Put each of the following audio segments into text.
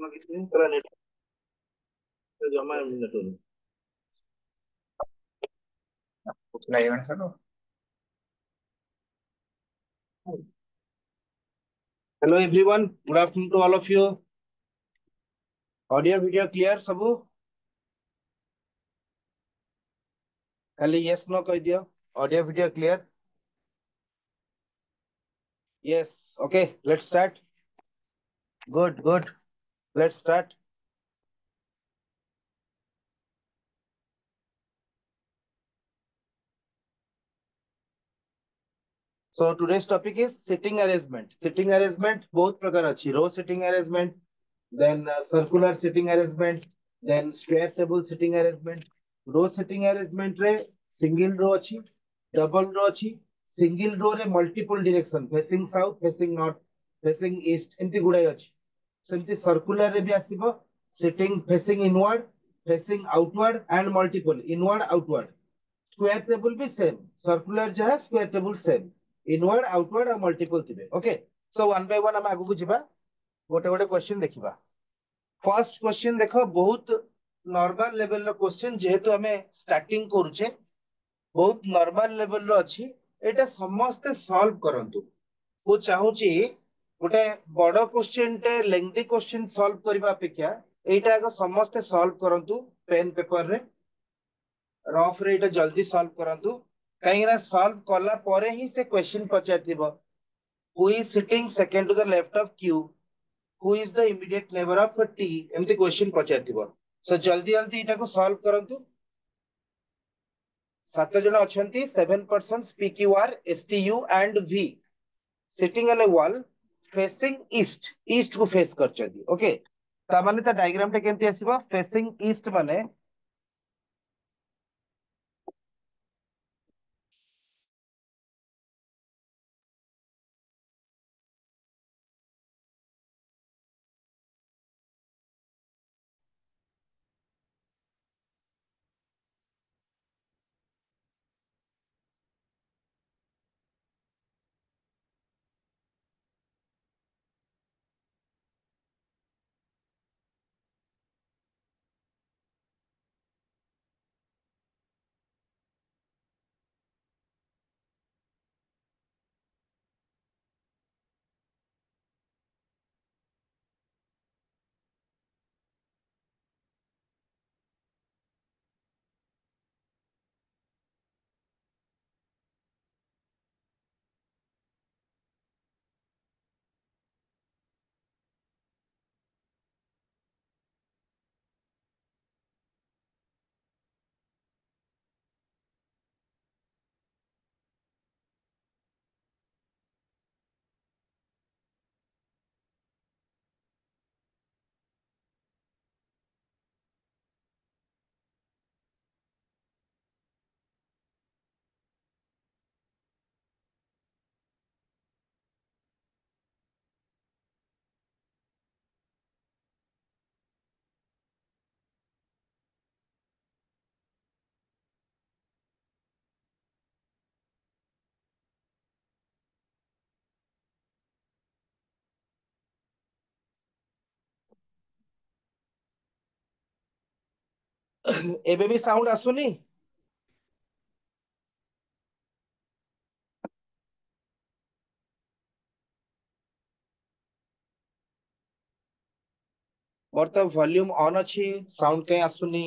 करना किसी ने करा नेट जमा नेट कुछ नहीं बन सको। Hello everyone good afternoon to all of you audio video clear सबू खाली यस नो कह दियो audio video clear yes okay let's start good good let's start so today's topic is sitting arrangement बहुत प्रकार अच्छी row sitting arrangement then circular sitting arrangement then square table sitting arrangement row sitting arrangement रे single row अच्छी double row अच्छी single row रे multiple direction facing south facing north facing east एमती गुड़ाई अच्छी सेमती circular रे भी आसीबो sitting facing inward facing outward and multiple inward outward square table भी same circular जहाँ square table same inward outward और multiple थिबे okay so one by one हम आगु को जिबा गोटे गोटे क्वेश्चन देखिबा फर्स्ट क्वेश्चन देखो बहुत नॉर्मल लेवल रो क्वेश्चन जेहेतु हमें स्टार्टिंग करूचे बहुत नॉर्मल लेवल रो अछि एटा समस्त सॉल्व करंतु को चाहूची गोटे बड़ क्वेश्चन टे लेंथी क्वेश्चन सॉल्व करबा अपेक्षा एटा आगे समस्त सॉल्व करंतु पेन पेपर रे रफ रे एटा जल्दी सॉल्व करंतु काईना सॉल्व कला परे ही से क्वेश्चन पचारथिबो who is sitting second to the left of Q who is the immediate neighbor of t एमती क्वेश्चन पचारथिबो सो जल्दी जल्दी इटा को सॉल्व करंतु सात जन अछंती 7 persons pqr stu and v sitting on a wall facing east को फेस करचंती ओके ता माने ता डायग्राम टे केमती आसीबो फेसिंग ईस्ट माने एबे भी साउंड आसुनी मोर तो वॉल्यूम ऑन अछि साउंड के आसुनी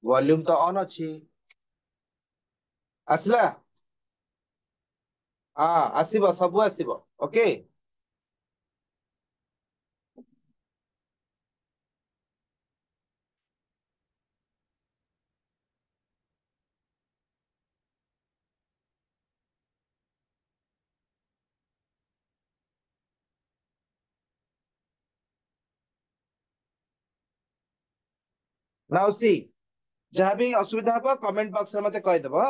वॉल्यूम तो ऑन अछि आसला हां आसीबो सब आसीबो ओके नाउ सी जहां भी असुविधा हो कमेंट बॉक्स रे मते कह देबो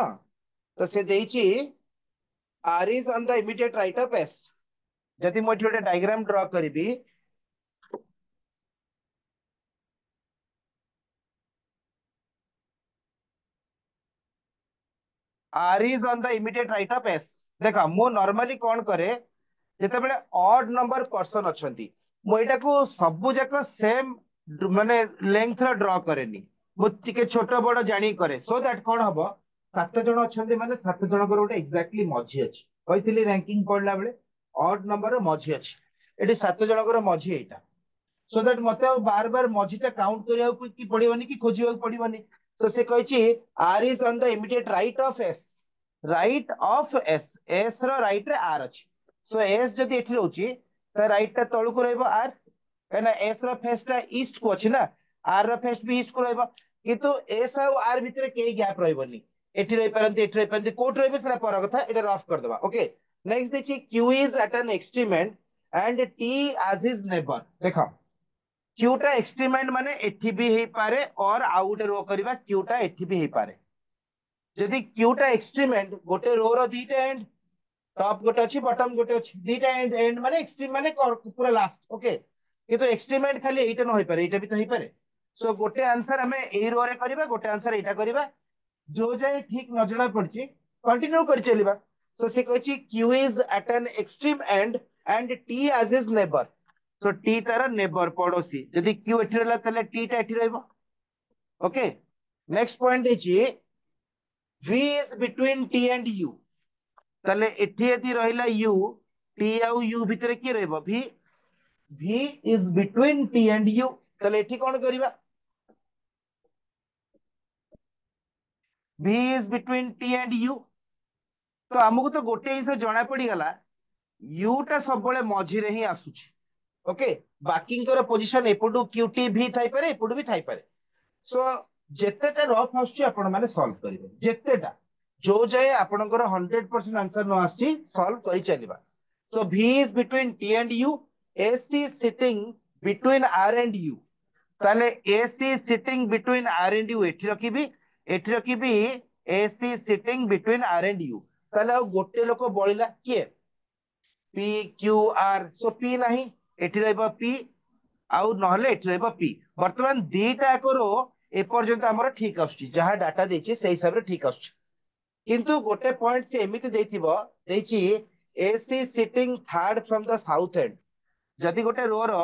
तो से देइची r is on the immediate right of s जदि मैं गोटे डायग्राम ड्रा करी r is on the immediate right of s देखा मु नॉर्मली कौन करे जेते बेले ऑड नंबर पर्सन अछंती मुझा को सबू जाक सेम माने लेंथ रो ड्रॉ करेनी मुझे छोट बड़ जानी करे सो दैट कौन हम 7 जन अच्छा माने 7 जन गोटे एक्जाक्टली मझी अच्छी कही रैंकिंग पढ़ला बेले ऑड नंबर मझी अच्छी ये 7 जन मझी यहाँ सो दैट मत बार बार मझीटा काउंट करने की पड़ोनी कि खोजा पड़ोनी सो से कही R is on the immediate right of S S रो राइट रे आर अच्छी सो एस जदि एठी रहउची त राइट टा तळु को रहबो आर कहना एस रो फेस टा ईस्ट को अछि ना आर रो फेस भी ईस्ट को रहबो किंतु एस आ आर भितरे के गैप रहबोनी एठी रही परंती कोट रहबे सेरा पर कथा एटा रफ कर देबा ओके नेक्स्ट देखि Q is at an extreme end T as his neighbour देखो क्यूटा एक्सट्रीम एंड माने एठी भी हेई पारे और आउ गोटे रो करबा क्यूटा एठी भी हेई पारे जदि क्यूटा एक्सट्रीम एंड गोटे रो रो दीटा एंड टॉप गोटे अच्छी बॉटम गोटे अच्छी दीटा एंड एंड माने एक्सट्रीम माने पूरा लास्ट ओके किंतु एक्सट्रीम एंड खाली एटा न होई पारे एटा भी तो होई पारे सो गोटे आंसर हमें ए रो रे करबा गोटे आंसर एटा करबा जो जाय ठीक न जणा पड़ची कंटिन्यू कर चलीबा सो से कहछि Q is at an extreme end T as his neighbour so T तार नेबर पड़ोसी जदि क्यू एठी रहला तले टी टा एठी रहबो ओके नेक्स्ट पॉइंट देछि v is between t and u ताले एठी यदि रहिला u t आउ u भितरे की रहबो v is between t and u ताले एठी कोन करिबा v is between t and u तो हमको तो गोटे हिस्सा जणा पड़ी गला u टा सब बळे मझी रे ही आसुची ओके बाकी पोजिशन एपटू क्यूटी भी थाई पारे एपटू भी थाई पारे सो जेतेटा रफ आसुची आपण माने सॉल्व करिवे जेतेटा जो जाए आपनकर 100% आंसर न आसी सॉल्व करि चलिबा सो v is between t and u s is sitting between r and u ताले s is sitting between r and u एठी रखिबी s is sitting between r and u ताले आ गोटे लोक बळिला किए p q r सो p नाही एठी रहबा p आउ नहले एठी रहबा p वर्तमान दीटा करो ए पर्यंत हमर ठीक आछी जहां डाटा देछि से हिसाब रे ठीक आछी किंतु गोटे पॉइंट से एमिति देथिबो देछि S is sitting third from the south end जदि गोटे रो रो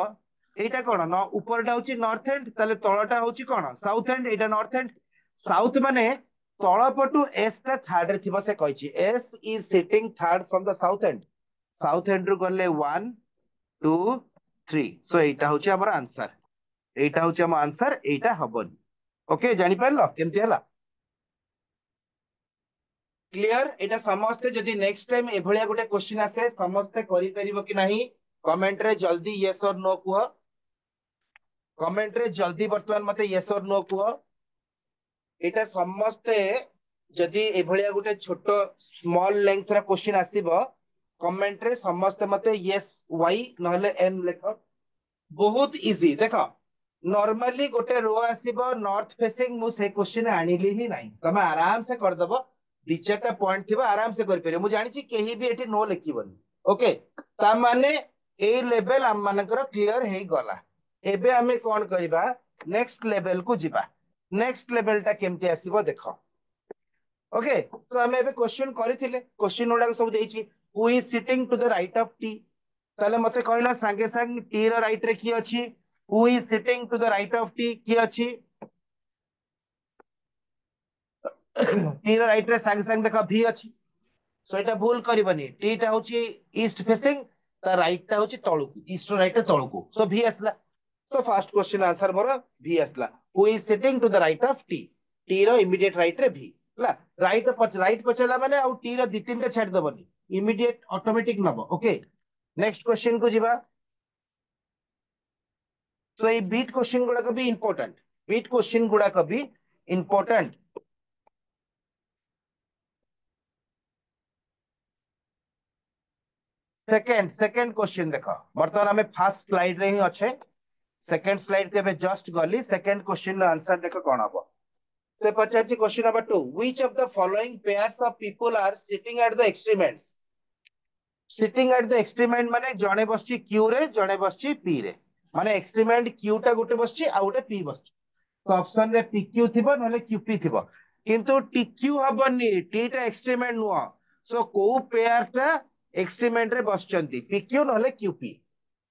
एटा कोन न ऊपरटा होची नॉर्थ एंड तले तळटा होची कोन साउथ एंड एटा नॉर्थ एंड साउथ माने तळ पटु एस टा थर्ड रे थिबो से कहछि S is sitting third from the south end रु गले 1 2 3 सो एटा होची हमर आंसर एटा होची हम आंसर एटा हबन ओके जानि पारलो केमति हला क्लियर एटा समस्ते जदि नेक्स्ट टाइम एभलिया गोटे क्वेश्चन आसे समस्ते करि परिबो कि नाही कमेंट रे जल्दी यस और नो कुह कमेंट रे जल्दी वर्तमान मते यस और नो कुह एटा समस्ते जदि एभलिया गोटे छोटो स्मॉल लेंथ रा क्वेश्चन आसीबो कमेंट रे समस्ते मते यस वाई नहले एन लेखो बहुत इजी देखो नॉर्मली गोटे रो आसीबो नॉर्थ फेसिंग मु से क्वेश्चन आनिली ही नाही तमे आराम से कर दबो दी चारटा पॉइंट थिबा आराम से कर परियो मु जानि छी केही भी एठी नो लिखिबोनी ओके ता माने ए लेवल हम मानकर क्लियर हे गला एबे हमें कोन करबा नेक्स्ट लेवल को जिबा नेक्स्ट लेवल टा केमति आसीबो देखो ओके सो हमें एबे क्वेश्चन करिथिले क्वेश्चन उडा सब देइछि who is sitting to the right of T ताले मते कहला संगे संग टी रो राइट रे की अछि who is sitting to the right of T की अछि टी रो राइट रे संगे संग देखो भी अछि सो एटा भूल करबनी टी टा होची ईस्ट फेसिंग ता राइट टा होची तळुकु ईस्ट राइट तळुकु सो भी आसला सो फर्स्ट क्वेश्चन आंसर मोर भी आसला who is sitting to the right of T T row immediate right रे भी हला राइट पचला माने आउ टी रो दी तीन टा छाड़ दबनी इमीडिएट ऑटोमेटिक नबो ओके नेक्स्ट क्वेश्चन को जिबा सो ए बीट क्वेश्चन गुडा को भी इंपोर्टेंट बीट क्वेश्चन गुडा को भी इंपोर्टेंट सेकंड क्वेश्चन देखो वर्तमान हमें फर्स्ट स्लाइड रे ही अच्छे सेकंड स्लाइड के जस्ट गली सेकंड क्वेश्चन आंसर देखो कौन हम से पचार question number 2 which of the following pairs of people are sitting at the extreme ends sitting at the extreme end माने जणे बसची क्यू रे जणे बसची पी रे माने एक्सट्रीम एंड क्यू टा गोटे बसची आ गोटे पी बसची तो ऑप्शन रे पी क्यू थिबो नले क्यू पी थिबो किंतु टी क्यू हबनी टी टा एक्सट्रीम एंड नुआ सो को पेयर टा एक्सट्रीम एंड रे बसचंती पी क्यू नले क्यू पी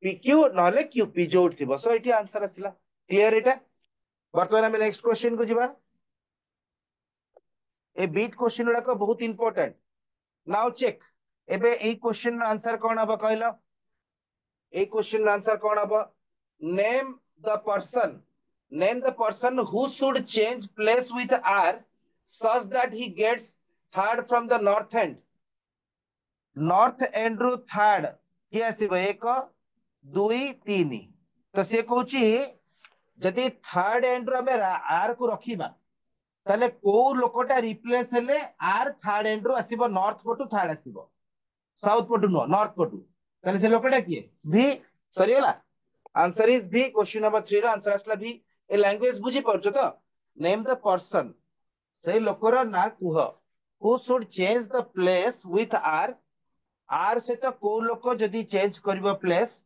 PQ नहले QP जोड़ थिबो सो एटी आंसर आसिला क्लियर एटा वर्तमान हम नेक्स्ट क्वेश्चन को जिबा ए बीट क्वेश्चन गुडा को बहुत इंपोर्टेंट नाउ चेक एबे ए क्वेश्चन आंसर कोन हबो कहलो ए क्वेश्चन आंसर कोन हबो name the person who should change place with R such that he gets third from the north end ru third कि आसीबो 1 2 3 तो से कहूची जदि थर्ड एंड रो हमें आर को रखिबा ताले को लोकटा रिप्लेस हेले आर थर्ड एंड रो आसीबो नॉर्थ पटु थर्ड आसीबो साउथ पटु नो नॉर्थ पटु ताले से लोकटा किए भी सरीला आंसर इज भी क्वेश्चन नंबर 3 रो आंसर आसला भी ए लैंग्वेज बुझी परछो तो नेम द पर्सन से लोकर ना कुह who should change the place with R से तो को लोक जदि चेंज करबो place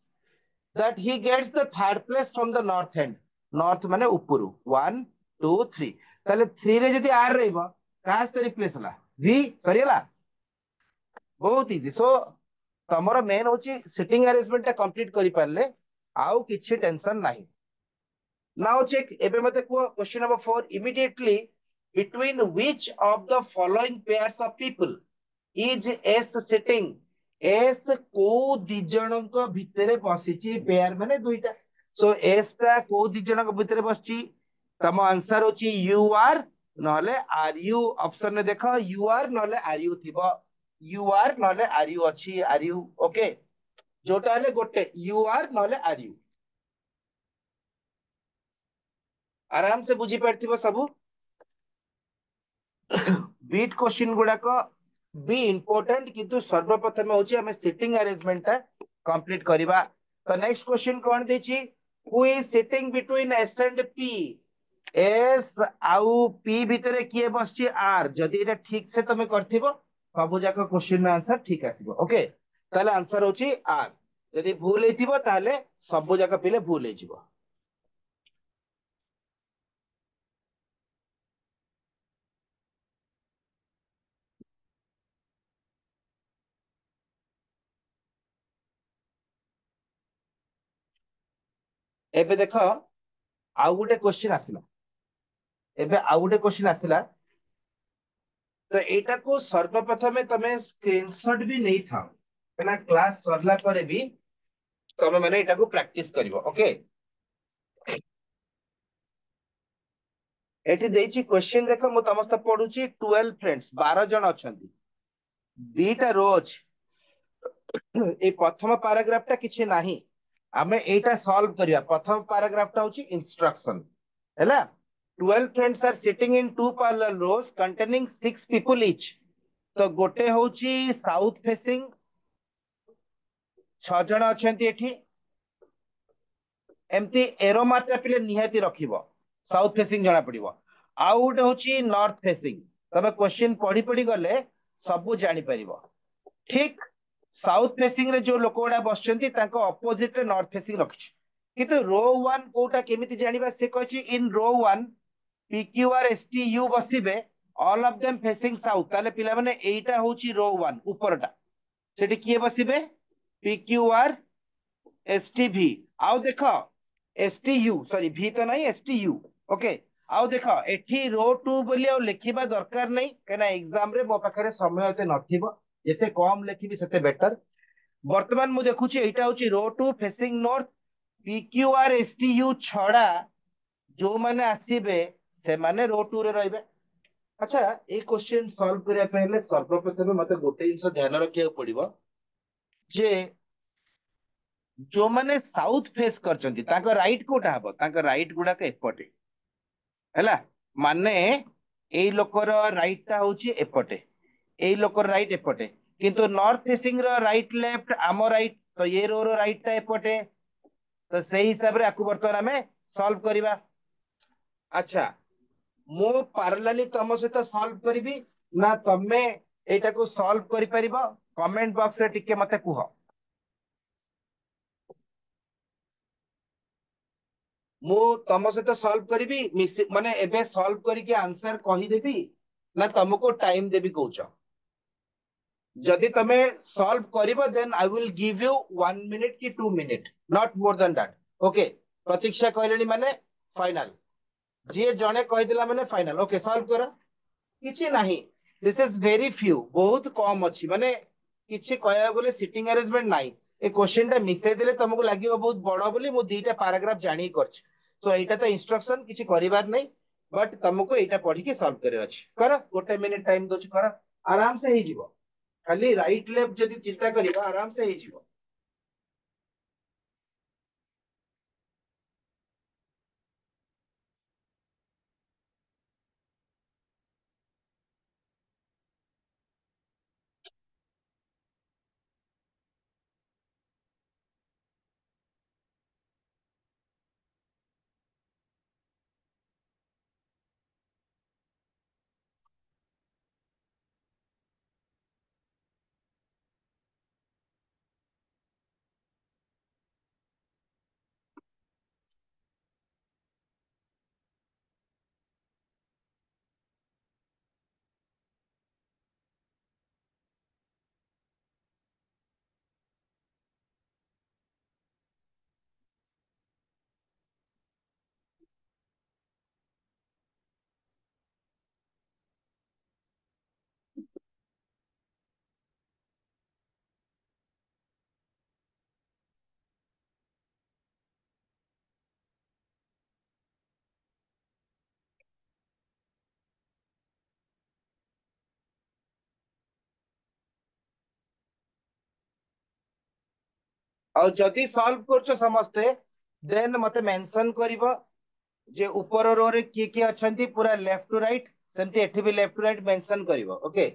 that he gets the third place from the north end north माने ऊपरू 1 2 3 ताले 3 रे जदि r रहइबो कास तो रिप्लेस हला v सरीला बहुत इजी सो तमरो मेन होची सिटिंग अरेंजमेंट टा कंप्लीट करि परले आउ किछि टेंशन नाही नाउ चेक एबे मते को question number 4 immediately between which of the following pairs of people is s sitting S को दी जनक भितरे बसिची पेयर माने दुईटा सो एस टा को दी जनक भितरे बसची तम आंसर होची यू आर नहले आर यू ऑप्शन ने देखो यू आर नहले आर यू थिबो यू आर नहले आर यू अछि आर यू ओके जोटा हले गोटे यू आर नहले आर यू आराम से बुझी परथिबो सबु बीट क्वेश्चन गुडा को बी इंपोर्टेंट किंतु सर्वप्रथम होची हमें सिटिंग अरेंजमेंट टा कंप्लीट करिबा तो नेक्स्ट क्वेश्चन कोन देची who is sitting between S and P S आउ पी भितरे किए बसची आर जदि एटा ठीक से तमे करथिबो सबु जाक क्वेश्चन आंसर ठीक आसीबो ओके ताले आंसर होची आर जदि भूल हेतिबो ताले सबु जाक पिले भूल हेजिबो एबे देखो आउ गुटे क्वेश्चन आसिला एबे आउ गुटे क्वेश्चन आसिला तो एटा को सर्वप्रथम तमे स्क्रीनशॉट भी नहीं था ना क्लास सरला परे भी तमे माने एटा को प्रैक्टिस करिवो ओके एठी देछि क्वेश्चन देखो मु तमस्त पढुची 12 फ्रेंड्स 12 जन अछंती दीटा रो अछि ए प्रथम पैराग्राफ टा किछि नाही हमें एटा सॉल्व करिया प्रथम पैराग्राफ टा होची इंस्ट्रक्शन हैला 12 friends are sitting in two parallel rows containing 6 people each तो गोटे होची साउथ फेसिंग 6 जन अछंती एठी एमती एरो मार्क पिले निहाती रखिबो साउथ फेसिंग जणा पड़िबो आउ गोटे होची नॉर्थ फेसिंग तबे क्वेश्चन पढ़ी पढ़ी गले सब जानि परिबो ठीक साउथ फेसिंग रे जो लोक गुडा बसचंती तांको ऑपोजिट रे नॉर्थ फेसिंग रखछि किंतु रो 1 कोटा केमिति जानिबा से कहछि in row 1 PQ R ST U बसिबे all of them facing south ताले पिला माने एटा होची रो 1 ऊपरटा सेठी किए बसिबे PQ आर ST V आउ देखो STU सॉरी V तो नहीं STU ओके आउ देखो एठी रो 2 बोली आ लिखिबा दरकार नहीं केना एग्जाम रे मो पाखरे समय होते नथिबो जेते कम लिखिबी सेते बेटर वर्तमान मु देखुची एटा होची रो 2 फेसिंग नॉर्थ PQR STU छड़ा जो माने आसीबे से माने रो 2 रे रहबे अच्छा ए क्वेश्चन सॉल्व करिया पहले सर्वप्रथम मते गोटे जिंस ध्यान रखिया पड़िबो जे जो माने साउथ फेस करचंती ताको राइट कोटा हबो ताको राइट गुडा के एपटे हैला माने एई लोकर राइट ता होची एपटे एई लोकर राइट एपटे किंतु north facing row right left आमो राइट तो ये रो राइट ता एपटे तो सही हिसाब रे आकु वर्तमान हमें सॉल्व करिबा अच्छा मो पैरेलली तम सहित सॉल्व करिबी ना तमे एटा को सॉल्व करि परिबो कमेंट बॉक्स रे टिके मते कुह मु तम सहित सॉल्व करिबी माने एबे सॉल्व करिके आंसर कहि देबी ना तुमको टाइम देबी कहउछ जदि तमे सॉल्व करिबो then I will give you 1 minute की 2 minute, not more than that. Okay, प्रतीक्षा कहलेनी माने फाइनल, जे जणे कहिदिला माने फाइनल। ओके सॉल्व करो। किछि नाही, दिस इज वेरी फ्यू, बहुत कम अछि माने किछि कहया बोले सिटिंग अरेंजमेंट नाही। ए क्वेश्चन टा मिसे देले तुमको लागियो बहुत बड़ बोली मु दीटा पैराग्राफ जानी करछ। सो एटा तो इंस्ट्रक्शन किछि करिवार नै, बट तुमको एटा पढी के सॉल्व करे अछि। करो, गोटे मिनिट टाइम दोछ, करो, आराम से ही जीवो। खाली राइट लेफ्ट जदि चिंता करिबा आराम से ही जीवो। और जदि सॉल्व करछो समस्ते, देन मते मेंशन करिवो जे ऊपर रो रे किए किए अछंती पूरा लेफ्ट टू राइट, सेमती एठी भी लेफ्ट टू राइट मेंशन करिवो। ओके।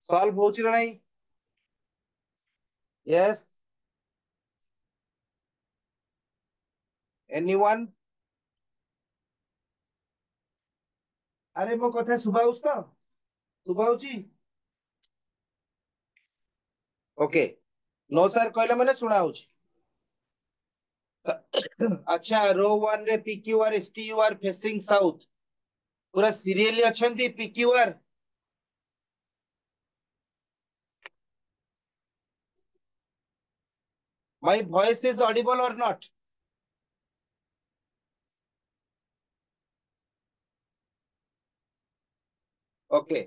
सॉल्व होची ना नहीं? Yes, anyone? अरे मो कथा सुबा तो सुबा ओके। नो सर कहले मैंने सुना अच्छा, रो वन रे PQR STUR फेसिंग साउथ पूरा सीरियली अछंती PQR। My voice is audible और नॉट? ओके,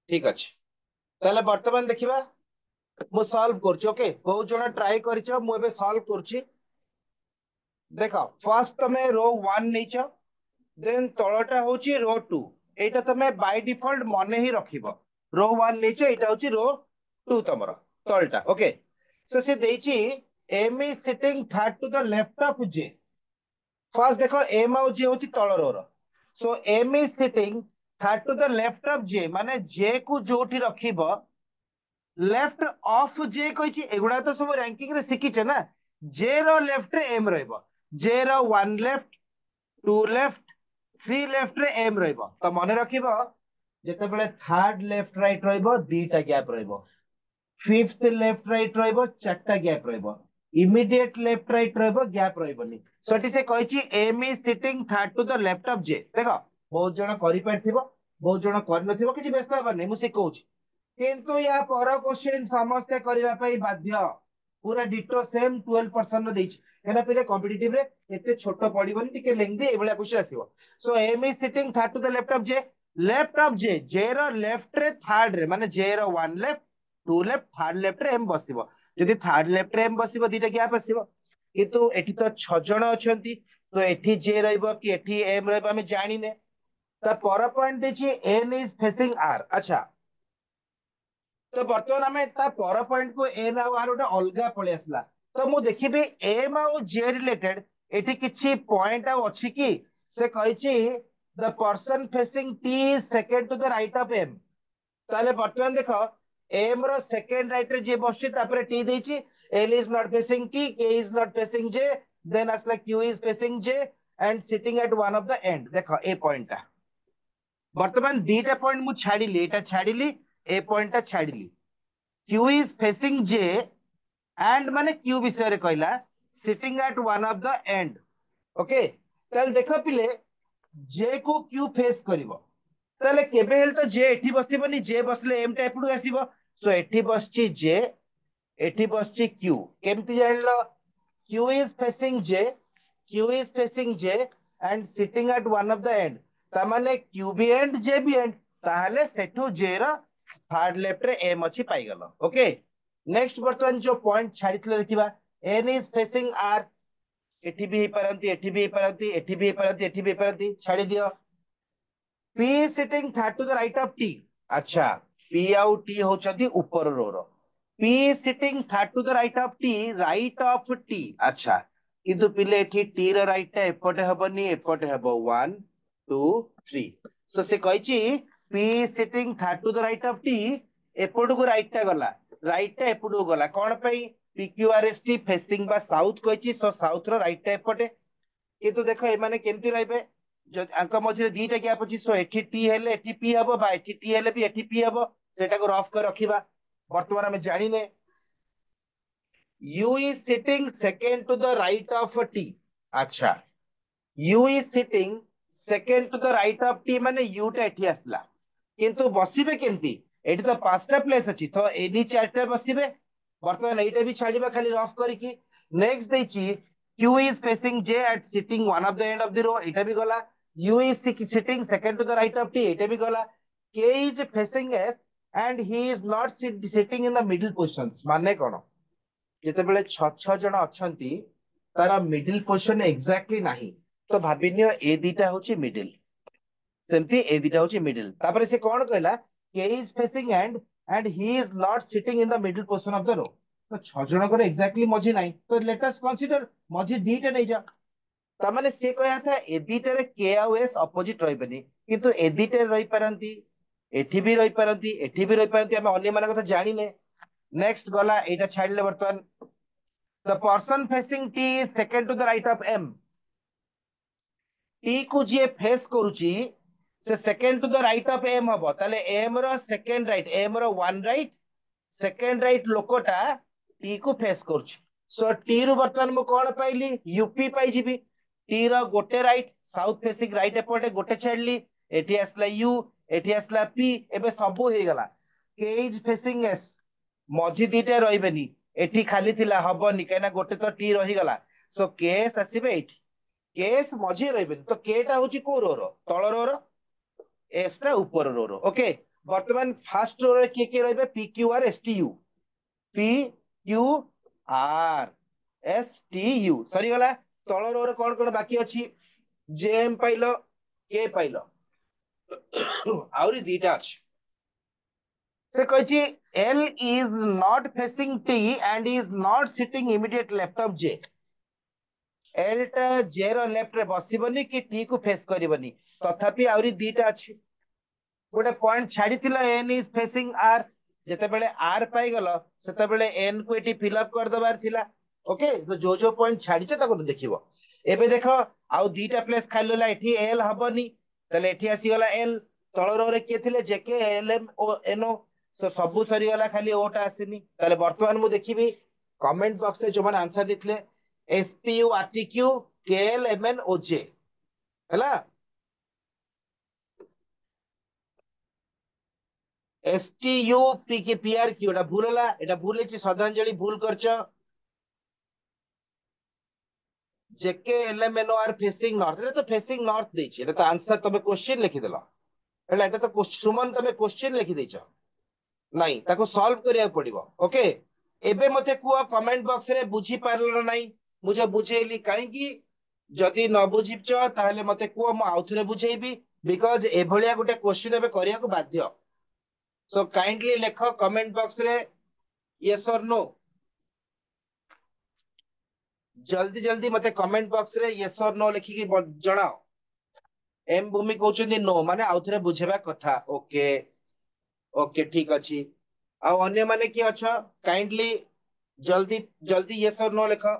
ठीक अछि। ताले वर्तमान देखिबा मु सॉल्व करछि। ओके, बहुत जण ट्राई करछ, मु एबे सॉल्व करछि। देखो फर्स्ट तमे रो 1 नेछ, देन तळटा होची रो 2। एटा तमे बाय डिफॉल्ट मने ही रखिबो। रो 1 नेछ, एटा होची रो 2 तमरो तळटा। ओके, सो से देछि M is sitting third to the left of J. First देखो एम आउ जे होची तळ row row, so M is sitting third to the left of J माने जे को जोठी रखिबो लेफ्ट ऑफ जे कहिछि। एगुडा तो सब रैंकिंग रे सिखिछे ना। जे रो लेफ्ट रे एम रहइबो, जे रो 1 लेफ्ट 2 लेफ्ट 3 लेफ्ट रे एम रहइबो। तो मने रखिबो जेतेबेले थर्ड लेफ्ट राइट रहइबो दीटा गैप रहइबो, फिफ्थ लेफ्ट राइट रहइबो चारटा गैप रहइबो, इमीडिएट लेफ्ट राइट रहइबो गैप रहइबोनी। सटी से कहिछि M is sitting third to the left of J. देखो बहुत जण करि पारथिबो, बहुत जण कर नथिबो, किछि व्यस्त हबार नै, मु सिखौछि। किंतु या पर क्वेश्चन समस्त करबा पई बाध्य। पूरा डिटो सेम 12% नो देछि। एना पिले कॉम्पिटिटिव रे एते छोटो पडिबोनी, टिके लेंदी एबळा क्वेश्चन आसीबो। So M is sitting third to the left of J. Left of J, J row left रे थर्ड रे माने जे रो 1 लेफ्ट 2 लेफ्ट थर्ड लेफ्ट रे एम बसिबो। जदि थर्ड लेफ्ट रे एम बसिबो दीटा गैप आसीबो। किंतु एठी तो 6 जण अछंती, तो एठी जे रहइबो कि एठी एम रहइबो हम जानि ने। ता पर पॉइंट देछि एन इज फेसिंग आर। अच्छा, तो बर्तमान आम ता पर पॉइंट को एन आउ आर गोटे अलगा पळि आसला। तो मु देखिबी एम आउ जे रिलेटेड एठी किछि पॉइंट आउ अछि कि? से कहिछि the person facing T is second to the right of M. ताले बर्तमान देखो एम रो सेकंड राइट रे जे बसछि तापरे टी देछि। L is not facing T, K is not facing J, then आसला Q is facing J and sitting at one of the end. देखो ए पॉइंट बर्तमान दीटा पॉइंट मु छाड़िली, एटा छाड़िली, ए पॉइंट ता छाड़िली। Q is facing J end माने क्यू विषय रे कहला sitting at one of the end. Okay, ताल देखो पिले जे को क्यू फेस करिवो, ताले केबे हेल तो जे एठी बसिबोनी, जे बसले एम टा एपडू आसीबो। सो एठी बसची जे, एठी बसची क्यू। केमति जानलो? Q is facing J, Q is facing J and sitting at one of the end. ता माने क्यू बी एंड जे बी एंड, ताहले सेठू जे रो थर्ड लेफ्ट रे एम अछि पाई गलो। ओके, नेक्स्ट बर्तमान जो पॉइंट छाड़ीथिले देखिबा एन इज फेसिंग आर। एठी भी हे परंती, एठी भी हे परंती, एठी भी हे परंती, एठी भी हे परंती, छाड़ी दियो। P is sitting third to the right of T। अच्छा, P आउ T होचंती ऊपर रो रो। P is sitting third to the right of T, right of T। अच्छा, किंतु पिले एठी T रो राइट टा एपटे हबनी, एपटे हबो 1 2 3। सो से कहिची P is sitting third to the right of T, एपटू को राइट टा गला, राइट टा एपटू गला कोन पई? PQRST फेसिंग बा साउथ कहिची, सो साउथ रो राइट टा एपटे। किंतु देखो ए माने केमति रहबे, जो अंक मझे दीटा गैप अछि, सो एठी टी हेले एठी पी हबो, बा एठी टी हेले भी एठी पी हबो। सेटा को रफ कर रखिबा। वर्तमान हम जानिने u is sitting second to the right of t। अच्छा, u is sitting second to the right of t माने u टा एठी आसला, किंतु बसिबे केमति? एठी तो पांचटा प्लेस अछि, तो एनी चारटा बसिबे। वर्तमान एटा भी छाड़ीबा खाली रफ करिकी। नेक्स्ट देछि q is facing j at sitting one of the end of the row, एटा भी गला। u is sitting second to the right of t, एटा भी गला। k is facing s and he is not sitting in the middle positions। माने कोन? जेतेबेले 6 जण अछंती तारा middle position exactly नाही, तो भाबिनियो ए दीटा होची middle, सेमती ए दीटा होची मिडिल। तापरे से कोन कहला k is facing and he is not sitting in the middle position of the row। तो 6 जण को एक्जेक्टली मझी नाही, तो लेट अस कंसीडर मझी दीटा नै जा। ता माने से कहया था ए दीटा रे k आउ s अपोजिट रहबेनी, किंतु ए दीटा रही परंती। एठी भी रही पारंती एठी भी रही पारंती हम अन्य मान कथा जानिने नेक्स्ट गला एटा छाडले वर्तमान the person facing T is second to the right of M T को जे फेस करूची से second to the right of M हबो ताले एम रो सेकंड राइट एम रो वन राइट सेकंड राइट लोकटा टी को फेस करूची सो टी रु वर्तमान मु कोन पाइली यूपी पाई जीबी टी रो गोटे राइट साउथ फेसिंग राइट एपटे गोटे छाडली एठी आसला यू एठी आसला पी एबे सबु हे गला के इज फेसिंग एस मझी दीटा रहिबेनी एठी खाली थिला हबनी काना गोटे तो टी रही गला सो केस आसीबे एठी केस मझी रहिबेनी तो केटा होची को रो रो तळ रो रो एस टा ऊपर रो रो ओके वर्तमान फर्स्ट रो रे के रहिबे P Q R S T U P Q R S T U सरी गला तळ रो रे कोन कोन बाकी अछि जे एम पाइलो के पाइलो आउरी दीटा अछि से कहछि L is not facing T and is not sitting immediate left of J L टा जे रो लेफ्ट रे बसिबनी कि टी को फेस करबनी तथापि आउरी दीटा अछि गोटे पॉइंट छाड़ीथिला एन इज फेसिंग आर जेते बेले आर पाई गलो सेते बेले एन को एटी फिल अप कर दबार थिला ओके तो जो पॉइंट छाड़ीचे ताको देखिबो एबे देखो आउ दीटा प्लेस खाली होला एठी एल हबनी तले एठी आसी गला एल तळ रो रे के थिले J K L M O N O so सबु सरी गला खाली ओटा आसीनी तले वर्तमान मु देखिबी कमेंट बॉक्स रे जो माने आंसर दिथले S P U R T Q K L M N O J हला S T U P K P R Q एटा भूल होला एटा भूल हेची श्रद्धांजलि भूल करछ J K L M N O are facing north एटा तो फेसिंग नॉर्थ देछि एटा तो आंसर तमे क्वेश्चन लिखि देला एटा एटा तो सुमन तमे क्वेश्चन लिखि देछ नहीं ताको सॉल्व करिया पड़िबो ओके एबे मते कुआ कमेंट बॉक्स रे बुझी पारलो नहीं मुझे बुझेली काई की जदि न बुझिछ ताहले मते कुआ म आउथरे बुझेबी बिकॉज़ एभलिया गोटे क्वेश्चन एबे करिया को बाध्य सो काइंडली लेखो कमेंट बॉक्स रे यस और नो जल्दी जल्दी मते कमेंट बॉक्स रे यस और नो लिखि की जणाओ एम भूमि कहउछन्ती नो माने आउथरे बुझेबा कथा ओके ओके ठीक अछि आ अन्य माने की अच्छा काइंडली जल्दी जल्दी यस और नो लिखो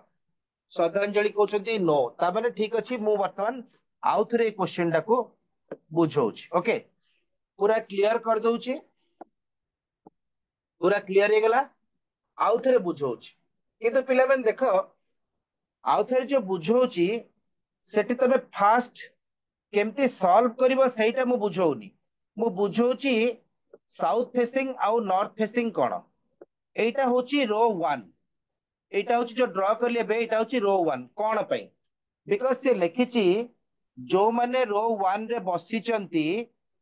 श्रद्धांजलि कहउछन्ती नो ता माने ठीक अछि मु वर्तमान आउथरे क्वेश्चन टाको बुझौछ ओके पूरा क्लियर कर दउछि पूरा क्लियर हे गला आउथरे बुझौछ किंतु पिला मन देखो आउथरे जो बुझौछि सेठी तबे फास्ट केमती सॉल्व करिवो सेटा मु बुझौनी मु बुझौछि साउथ फेसिंग आउ नॉर्थ फेसिंग कोन एटा होछि रो 1 एटा होछि जो ड्रा करले बे एटा होछि रो 1 कोन पई बिकॉज़ से लिखिछि जो माने रो 1 रे बसिचंती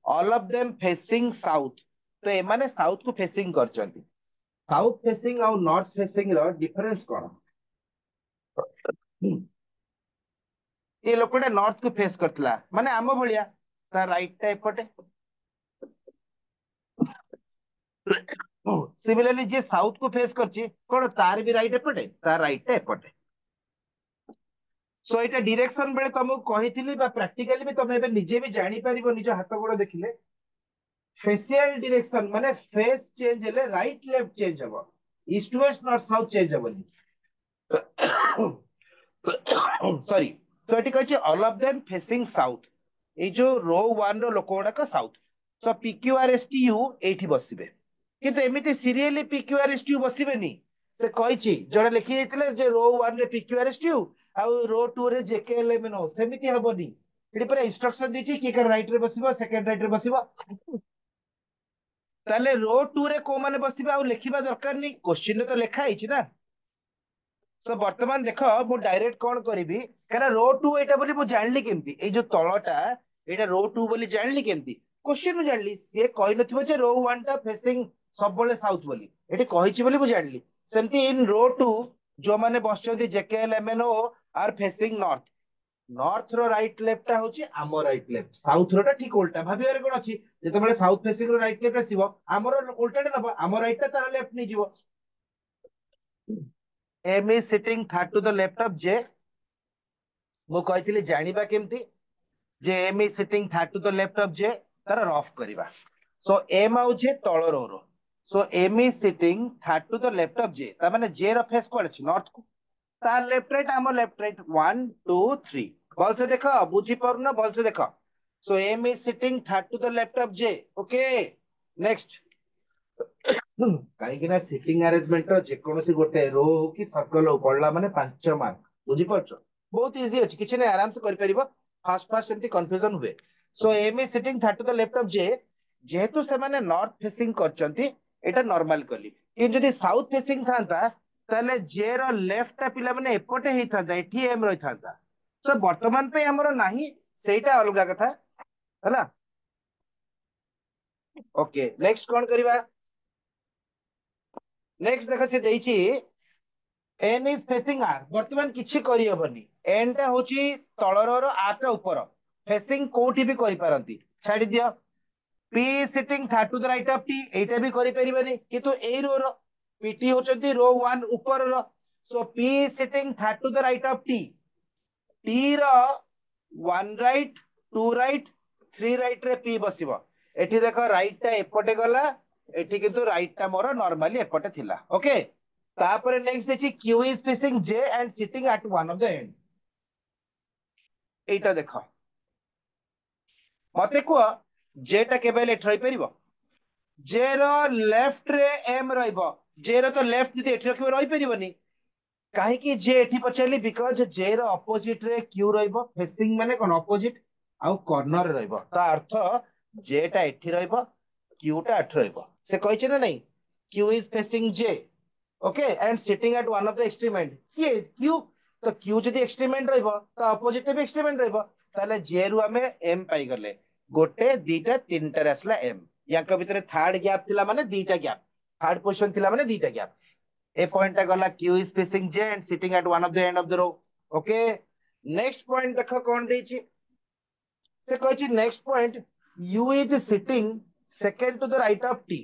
all of them facing south तो ए माने साउथ को फेसिंग करचंती साउथ फेसिंग आउ नॉर्थ फेसिंग रो डिफरेंस कोन ये लोकटा नॉर्थ को फेस करतला माने आमो भलिया ता राइट टा एपटे सिमिलरली जे साउथ को फेस करची कोन तार भी राइट एपटे तार राइट टा एपटे सो एटा डायरेक्शन बेले तुमको कहिथिली बा प्रैक्टिकली भी तुम एबे निजे भी जानि परिबो निज हाथ गोड़ देखिले फेशियल डायरेक्शन माने फेस चेंज हेले राइट लेफ्ट चेंज हबो east west north south change हबोनी सॉरी सो एटी कहछि all of them facing south ए जो रो 1 रो लोक गुडा का साउथ सो PQRSTU एठी बसिबे किंतु एमिति सीरियली PQRSTU बसिबेनी से कहिछि जडे लिखि दैतिले जे रो 1 रे PQRSTU आ रो 2 रे JKLMNO सेमिति हबोनी एठी पर इंस्ट्रक्शन दिछि कि कर राइट रे बसिबो सेकंड राइट रे बसिबो ताले रो 2 रे को माने बसिबे आ लिखिबा दरकार नहीं क्वेश्चन रे तो लिखा हिछि ना सो वर्तमान देख मु डायरेक्ट कौन करी कारण रो 2 एटा बोली मु जानली केमती ए जो तळटा एटा रो 2 बोली जानली केमती क्वेश्चन जानली से कहि नथिबो जे रो 1 टा फेसिंग सब बोले साउथ बोली एटी कहिछि बोली मु जानली सेमती इन रो 2 जो माने बसचंती JKLMNO are facing north north row right left टा होची आमो राइट लेफ्ट साउथ रो टा ठीक उल्टा भाबियारे कोन अछि जेते बेले south facing row right left आसीबो आमरो उल्टा नबो आमो राइट टा तार लेफ्ट नै जीवो M is sitting third to the left of J मु कहिथिली जानिबा केमती जे M is sitting third to the left of J तार रफ करिबा सो एम आउ जे तल रो रो so M is sitting third to the left of J ता माने जे रो फेस कोड अछि नॉर्थ को ता लेफ्ट राइट आम लेफ्ट राइट 1 2 3 भल से देखो बुझी परनो भल से देखो so M is sitting third to the left of J okay next कहीं सिटिंग अरेंजमेंट जेकोसी गोटे रो हो कि सर्कल हो पड़ला माने 5 मार्क बुझी परछ बहुत इजी अछि किछ नै आराम से करि परिबो फास्ट फास्ट एमती कंफ्यूजन हुए so M is sitting third to the left of J जेहेतु से माने नॉर्थ फेसिंग करचंती एटा नॉर्मल कली कि जदी साउथ फेसिंग थांता ताले जे रो लेफ्ट टा पिला माने एपटे हेई थांता एठी एम रहि थांता सो वर्तमान पे हमरो नाही सेटा अलगा कथा हला ओके नेक्स्ट कोन करबा नेक्स्ट देखो से देइची एन इज फेसिंग आर वर्तमान किछि करि हबनी एन टा होची तळर रो आर टा ऊपर फेसिंग कोठी भी करि पारंती छाडी दियो P sitting third to the right of T एटा भी करि परिबनी किंतु ए रो रो पीटी होचंती रो 1 ऊपर row so P sitting third to the right of T रो 1 राइट 2 राइट 3 राइट रे पी बसिबो एठी देखो राइट टा एपटे गला एठी किंतु राइट टा मोर नॉर्मली एपटे थिला ओके तापर नेक्स्ट देखि Q is facing J and sitting at one of the and एटा देखो मते को जे टा केबेल एठ रही परिबो जे रो लेफ्ट रे एम रहइबो जे रो तो लेफ्ट जदी एठ रखिबो रही परिबोनी काहे कि जे एठी पचैली बिकॉज़ जे रो ऑपोजिट रे क्यू रहइबो फेसिंग माने कोन ऑपोजिट आउ कॉर्नर रहइबो ता अर्थ जे टा एठी रहइबो क्यू टा एठ रहइबो से कहै ना नहीं Q is facing J okay and sitting at one of the extreme and ये क्यू तो क्यू जदी एक्सट्रीम एंड रहइबो तो ऑपोजिट भी एक्सट्रीम एंड रहइबो ताले जे रु हमें एम पाई गले गोटे दीटा तीनटा रे आसला एम याक भितरे थर्ड गैप थिला माने दीटा गैप थर्ड पोजीशन थिला माने दीटा गैप ए पॉइंट टा गला Q is facing J and sitting at one of the end of the row okay next point देखो कोन देछि से कहछि next point U is sitting second to the right of T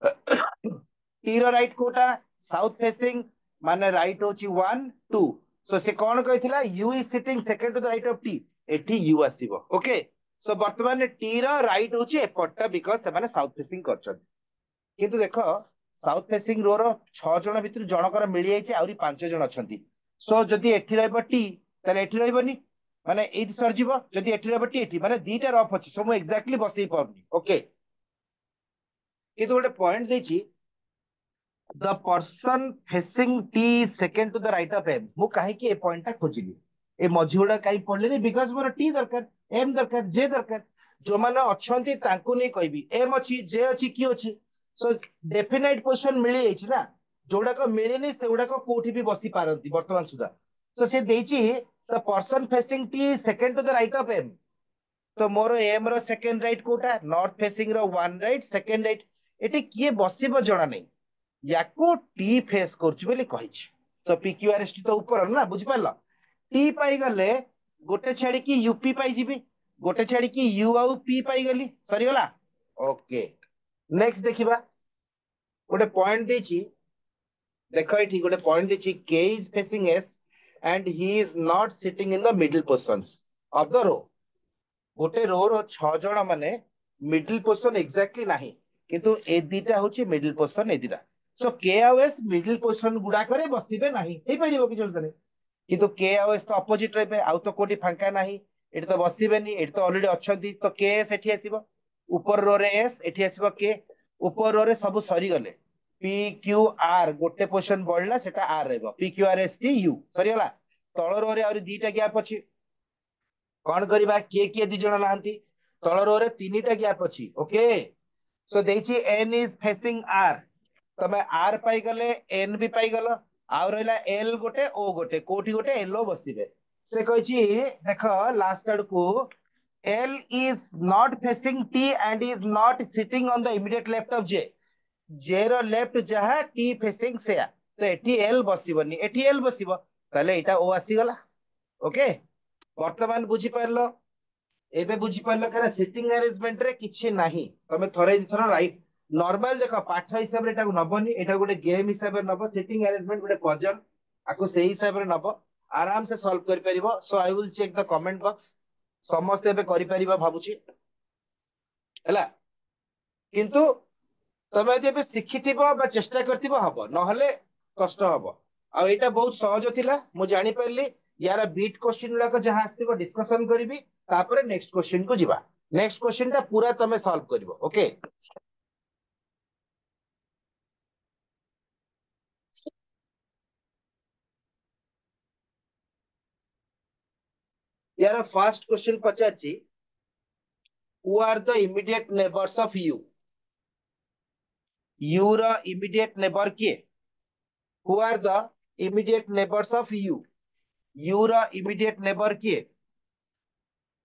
T रो right कोटा south facing माने right होची 1 2 so से कोन कहिथिला U is sitting second to the right of T एठी यू आसीबो ओके सो वर्तमान टी रो राइट होची एपटटा बिकॉज़ से माने साउथ फेसिंग करछन किंतु देखो साउथ फेसिंग रो रो 6 जण भितर जणकर मिली जाइछे आउरी 5 जण अछंती सो जदी एठी रहबो टी ताले एठी रहबोनी माने एठी सरजिबो जदी एठी रहबो टी एठी माने दीटा रफ अछि सो मु एक्जेक्टली बसई परनी ओके किंतु गोटे पॉइंट देछि the person facing T second to the right of M मु काहे कि ए पॉइंट टा खोजिली ए मझी गुडा काई पडलेनी बिकॉज़ मोर टी दरकार एम दरकार जे दरकार जो माने अछंती तांकु नै कहबी एम अछि जे अछि की अछि सो डेफिनाइट पोजीशन मिली जाइछि ना जोडा को मिलेनी सेउडा को कोठी भी बसी पारंती वर्तमान सुधा सो से देछि the person facing T second to the right of M तो मोर एम रो सेकंड राइट कोटा नॉर्थ फेसिंग रो 1 राइट सेकंड राइट एटी किए बसिबो जणा नै याको टी फेस करछु बोली कहिछि तो पीक्यूआरएस टी तो ऊपर ना बुझि पारला टी पाई गले गोटे छाड़ी की यूपी पाई जिबी गोटे छाड़ी की यू आउ पी पाई गली सरी गला ओके नेक्स्ट देखिबा गोटे पॉइंट देछि देखो एठी गोटे पॉइंट देछि K is facing S and he is not sitting in the middle positions of the row गोटे रो रो 6 जण माने मिडिल पोजीशन एक्जेक्टली नाही किंतु ए दीटा होछि मिडिल पोजीशन ए दीटा सो के आउ एस मिडिल पोजीशन गुडा करे बसिबे नाही हे परिबो कि जल्दी किंतु के आउ एस तो अपोजिट रहबे आउ तो कोठी फांका नाही एठी तो बसिबेनी एठी तो ऑलरेडी अछंती तो के एस एठी आसीबो ऊपर रो रे एस एठी आसीबो के ऊपर रो रे सब सरी गले पी क्यू आर गोटे पोजीशन बढ़ला सेटा आर रहबो P Q R S T U सरी गला तळ रो रे आउरी दीटा गैप अछि कोन करबा किए दी जण नाहंती तळ रो रे तीनटा गैप अछि ओके सो देछि एन इज फेसिंग आर तमे आर पाई गले एन भी पाई गलो आउ रहला एल गोटे ओ गोटे कोठी गोटे एलो बसिबे से कहिछि देखो लास्ट आड को L is not facing T and is not sitting on the immediate left of J J row left जहा टी फेसिंग से तो एठी एल बसिबनी एठी एल बसिबो ताले एटा ओ आसी गला ओके वर्तमान बुझी पारलो एबे बुझी पारलो करे सिटिंग अरेंजमेंट रे किछि नाही तमे थरे थरा राइट नॉर्मल देखो पाठ हिसाब रे एटा नबनी एटा गोटे गेम हिसाब रे नब सिटिंग अरेंजमेंट गोटे पजल आको सेही हिसाब रे नब आराम से सॉल्व कर परिबो so I will check the comment box समस्त एबे करि परिबो भाबुची हला किंतु तमे यदि शिखिथिबो बा चेष्टा करथिबो हबो नहले कष्ट हबो आ एटा बहुत सहज थिला मु जानि परली यार बीट क्वेश्चन लाको जहां आस्तिबो डिस्कशन करिवि तापरे नेक्स्ट क्वेश्चन को जिबा नेक्स्ट क्वेश्चन ता पूरा तमे सॉल्व करिवो ओके यार फर्स्ट क्वेश्चन पचारची who are the immediate neighbours of U रा इमीडिएट नेबर किए who are the immediate neighbours of U रा इमीडिएट नेबर किए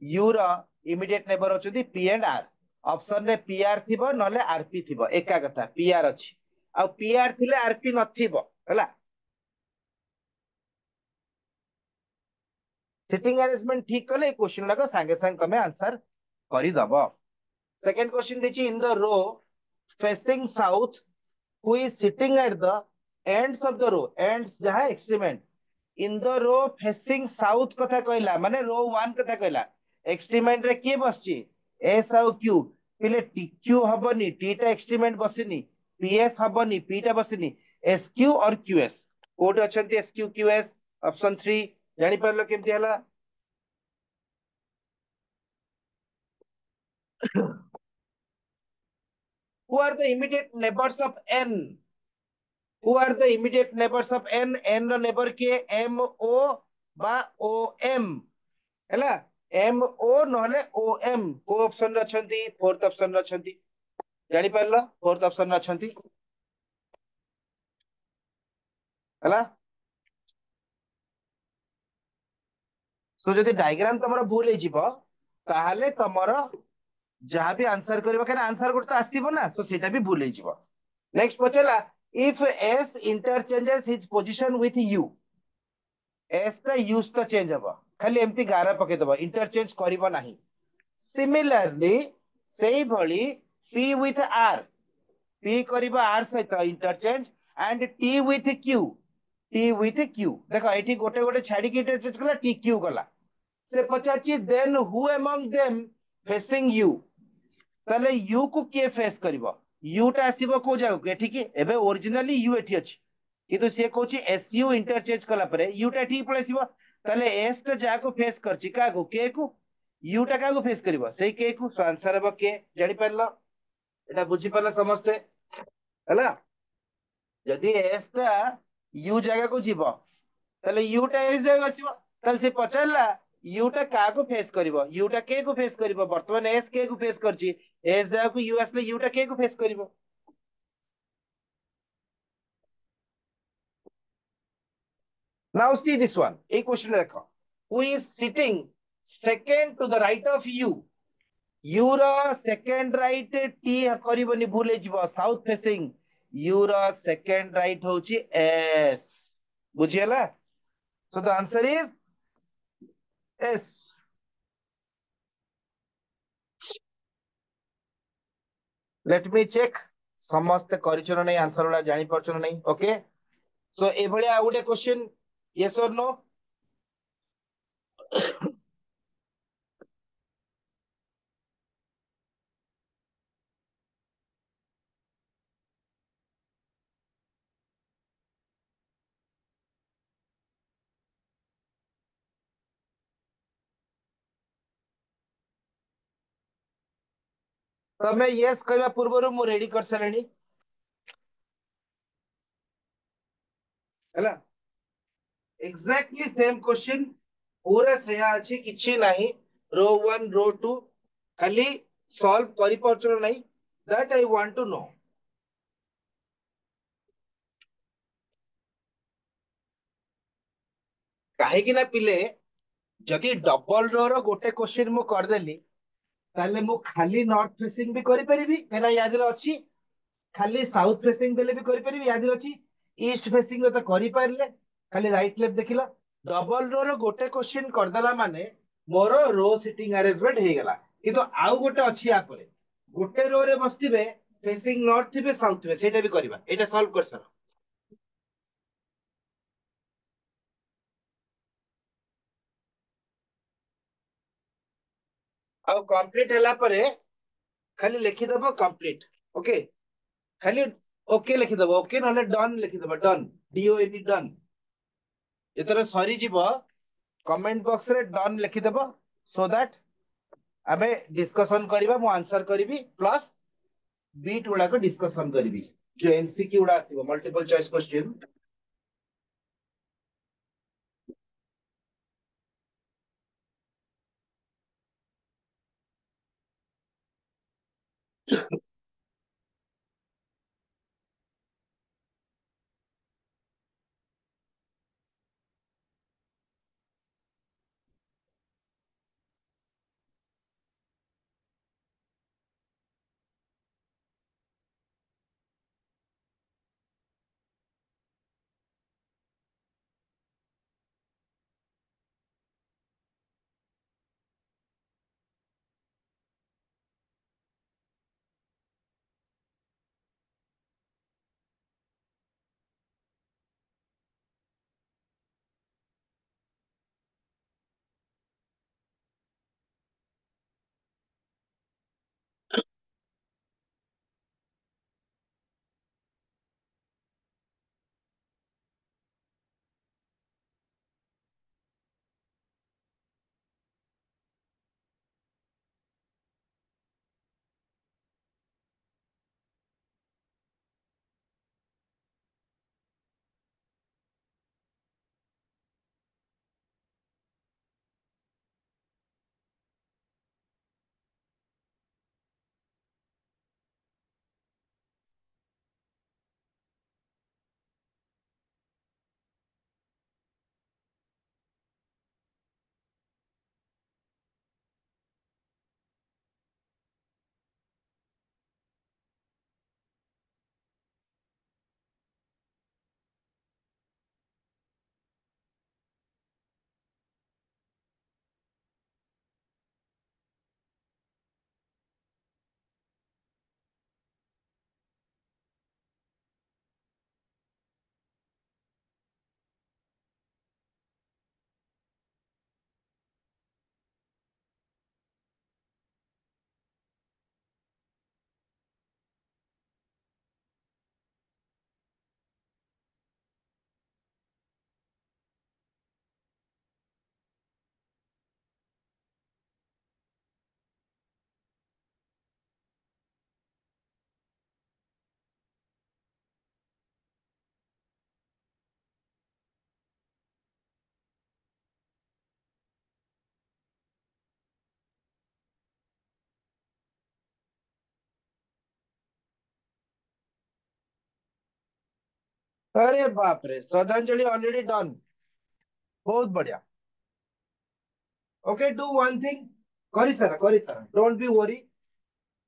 यू रा इमीडिएट नेबर होचंदी पी एंड आर ऑप्शन रे पी आर थिबो नले आरपी थिबो एका कथा पी आर अछि आ पी आर थिले आरपी नथिबो हला सिटिंग अरेंजमेंट ठीक कले क्वेश्चन लगा संगे संग तमे आंसर करि दबो सेकंड क्वेश्चन दिछि in the row facing south who is sitting at the ends of the row ends जहां extreme end in the row facing south कथा कहला माने रो 1 कथा कहला एक्सट्रीमेंट रे के बसची एस आउ क्यू पिले टी क्यू हबनी टी टा एक्सट्रीमेंट बसिनी पीएस हबनी पी टा बसिनी एस क्यू और क्यूएस कोड अछंती एस क्यू क्यूएस ऑप्शन 3 जानि परलो केमती हला who are the immediate neighbors of n who are the immediate neighbors of n ର neighbor କିଏ m o ବା o m ହେଲା m o ନହେଲେ o m को ऑप्शन रे अछंती फोर्थ ऑप्शन रे अछंती जानि परलो फोर्थ ऑप्शन रे अछंती ହେଲା सो जदि डायग्राम तमरो भूल हे जिवो ताहाले तमरो जहां भी आंसर करबो काना आंसर गोटे तो आसीबो ना सो सेटा भी भूल हे जिवो नेक्स्ट पचला इफ s interchanges his position with u s टा यूज तो चेंज हबो खाली एम्ति गारा पके दबो इंटरचेंज करिवो नाही सिमिलरली सेही भली p with r p करिवो r सहित interchange and t with q t with q देखो एठी गोटे गोटे छाडी के इंटरचेंज कला t q कला से पचारची then who among them facing U ताले यू को के फेस करिवो यू टा आसीबो को जाउ के ठीक एबे ओरिजिनली यू एठी अछि किंतु से कहूची एस यू इंटरचेंज कला परे यू टा ठीक पळेसिबो ताले एस टा जा को फेस करची का को के को यू टा का को फेस करिवो सेही के को सो आंसर हबो के जानि परलो एटा बुझी परलो समस्ते हला जदि एस टा यू जगह को जीवो ताले यू टा एस जगह आसीबो ताले से पचारला यू टा का को फेस करिवो यू टा के को फेस करिवो वर्तमान एस के को फेस करची एस जगह को यू आसले यू टा के को face करिवो Now see this one. A question देखो. Who is sitting second to the right of you? You रा second right T करिवनी भूले जीवो south facing. You रा second right होची S. बुझियला? So the answer is S. Let me check. समस्त करिचन नै answer वाला जानि परचन नै ओके सो ए भलिया आ गुटे क्वेश्चन यस और नो तमे यस कहबा पूर्वरु मु रेडी कर सलेनी हैला एग्जैक्टली सेम क्वेश्चन पूरा सेया अछि किछि नाही रो 1 रो 2 खाली सॉल्व करि परचो नाही that I want to know काहे कि ना पिले जदि डबल रो रो गोटे क्वेश्चन मु कर देली ताले मु खाली नॉर्थ फेसिंग भी करि परिबी केना याद रे अछि खाली साउथ फेसिंग देले भी करि परिबी याद रे अछि ईस्ट फेसिंग रो त करि पारले खाली राइट लेफ्ट देखिला डबल रो रो गोटे क्वेश्चन कर देला माने मोर रो सिटिंग अरेंजमेंट हे गेला किंतु आउ गोटे अछि या परे गोटे रो रे बसतिबे फेसिंग नॉर्थ थिबे साउथ थिबे सेटा भी करबा एटा सॉल्व कर सर आउ कंप्लीट हला परे खाली लिखि दबो कंप्लीट ओके खाली ओके लिखिदब ओके नले डन लिखिदब डन DON डन जेतरे सरी जीव कमेंट बॉक्स रे डन लिखिदब सो दैट आमे डिस्कशन करिबा मु आंसर करिवि प्लस बीट गुडा को डिस्कशन करिवि जो MCQ गुडा आसीबो मल्टीपल चॉइस क्वेश्चन अरे बाप रे श्रद्धांजलि ऑलरेडी डन बहुत बढ़िया ओके डू वन थिंग करी सारा डोंट बी वरी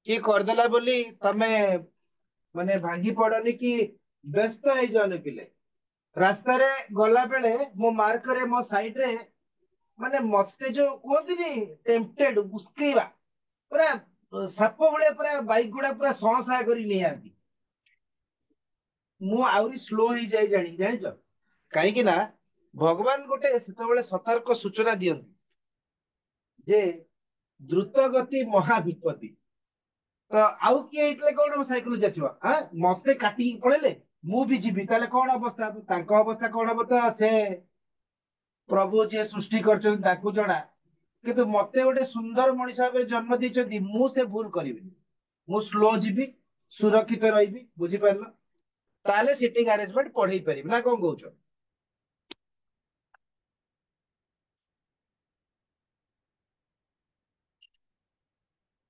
कि करदेला बोली तमे माने भांगी पड़नी कि व्यस्त हो जाने पिले रास्ता रे गला बेले मो मार्क करे मो साइड रे माने मते जो कोदिनी टेम्पटेड उस्केवा पूरा साप भले पूरा बाइक गुडा पूरा ससा करी नहीं आती मु आउरी स्लो ही जाई जानिଛ काहेकि ना भगवान गोटे सेतबेले सतर्क सूचना दियंती जे द्रुत गति महाविपत्ति तो आउ किए ହେଇଥିଲେ कोन साइकिल जासिबा हां मते काटी पळेले मु भी जीवी ताले कोन अवस्था तांको अवस्था कोन हबो तो से प्रभु जे सृष्टि करछन ताकू जणा किंतु मते गोटे सुंदर मनीष भाव जन्म दी मु से भूल करिबिनी मु स्लो जीवी सुरक्षित रहिबी बुझी पारलो ताले सिटिंग अरेंजमेंट पढ़ई परिबी ना कोन कहउछ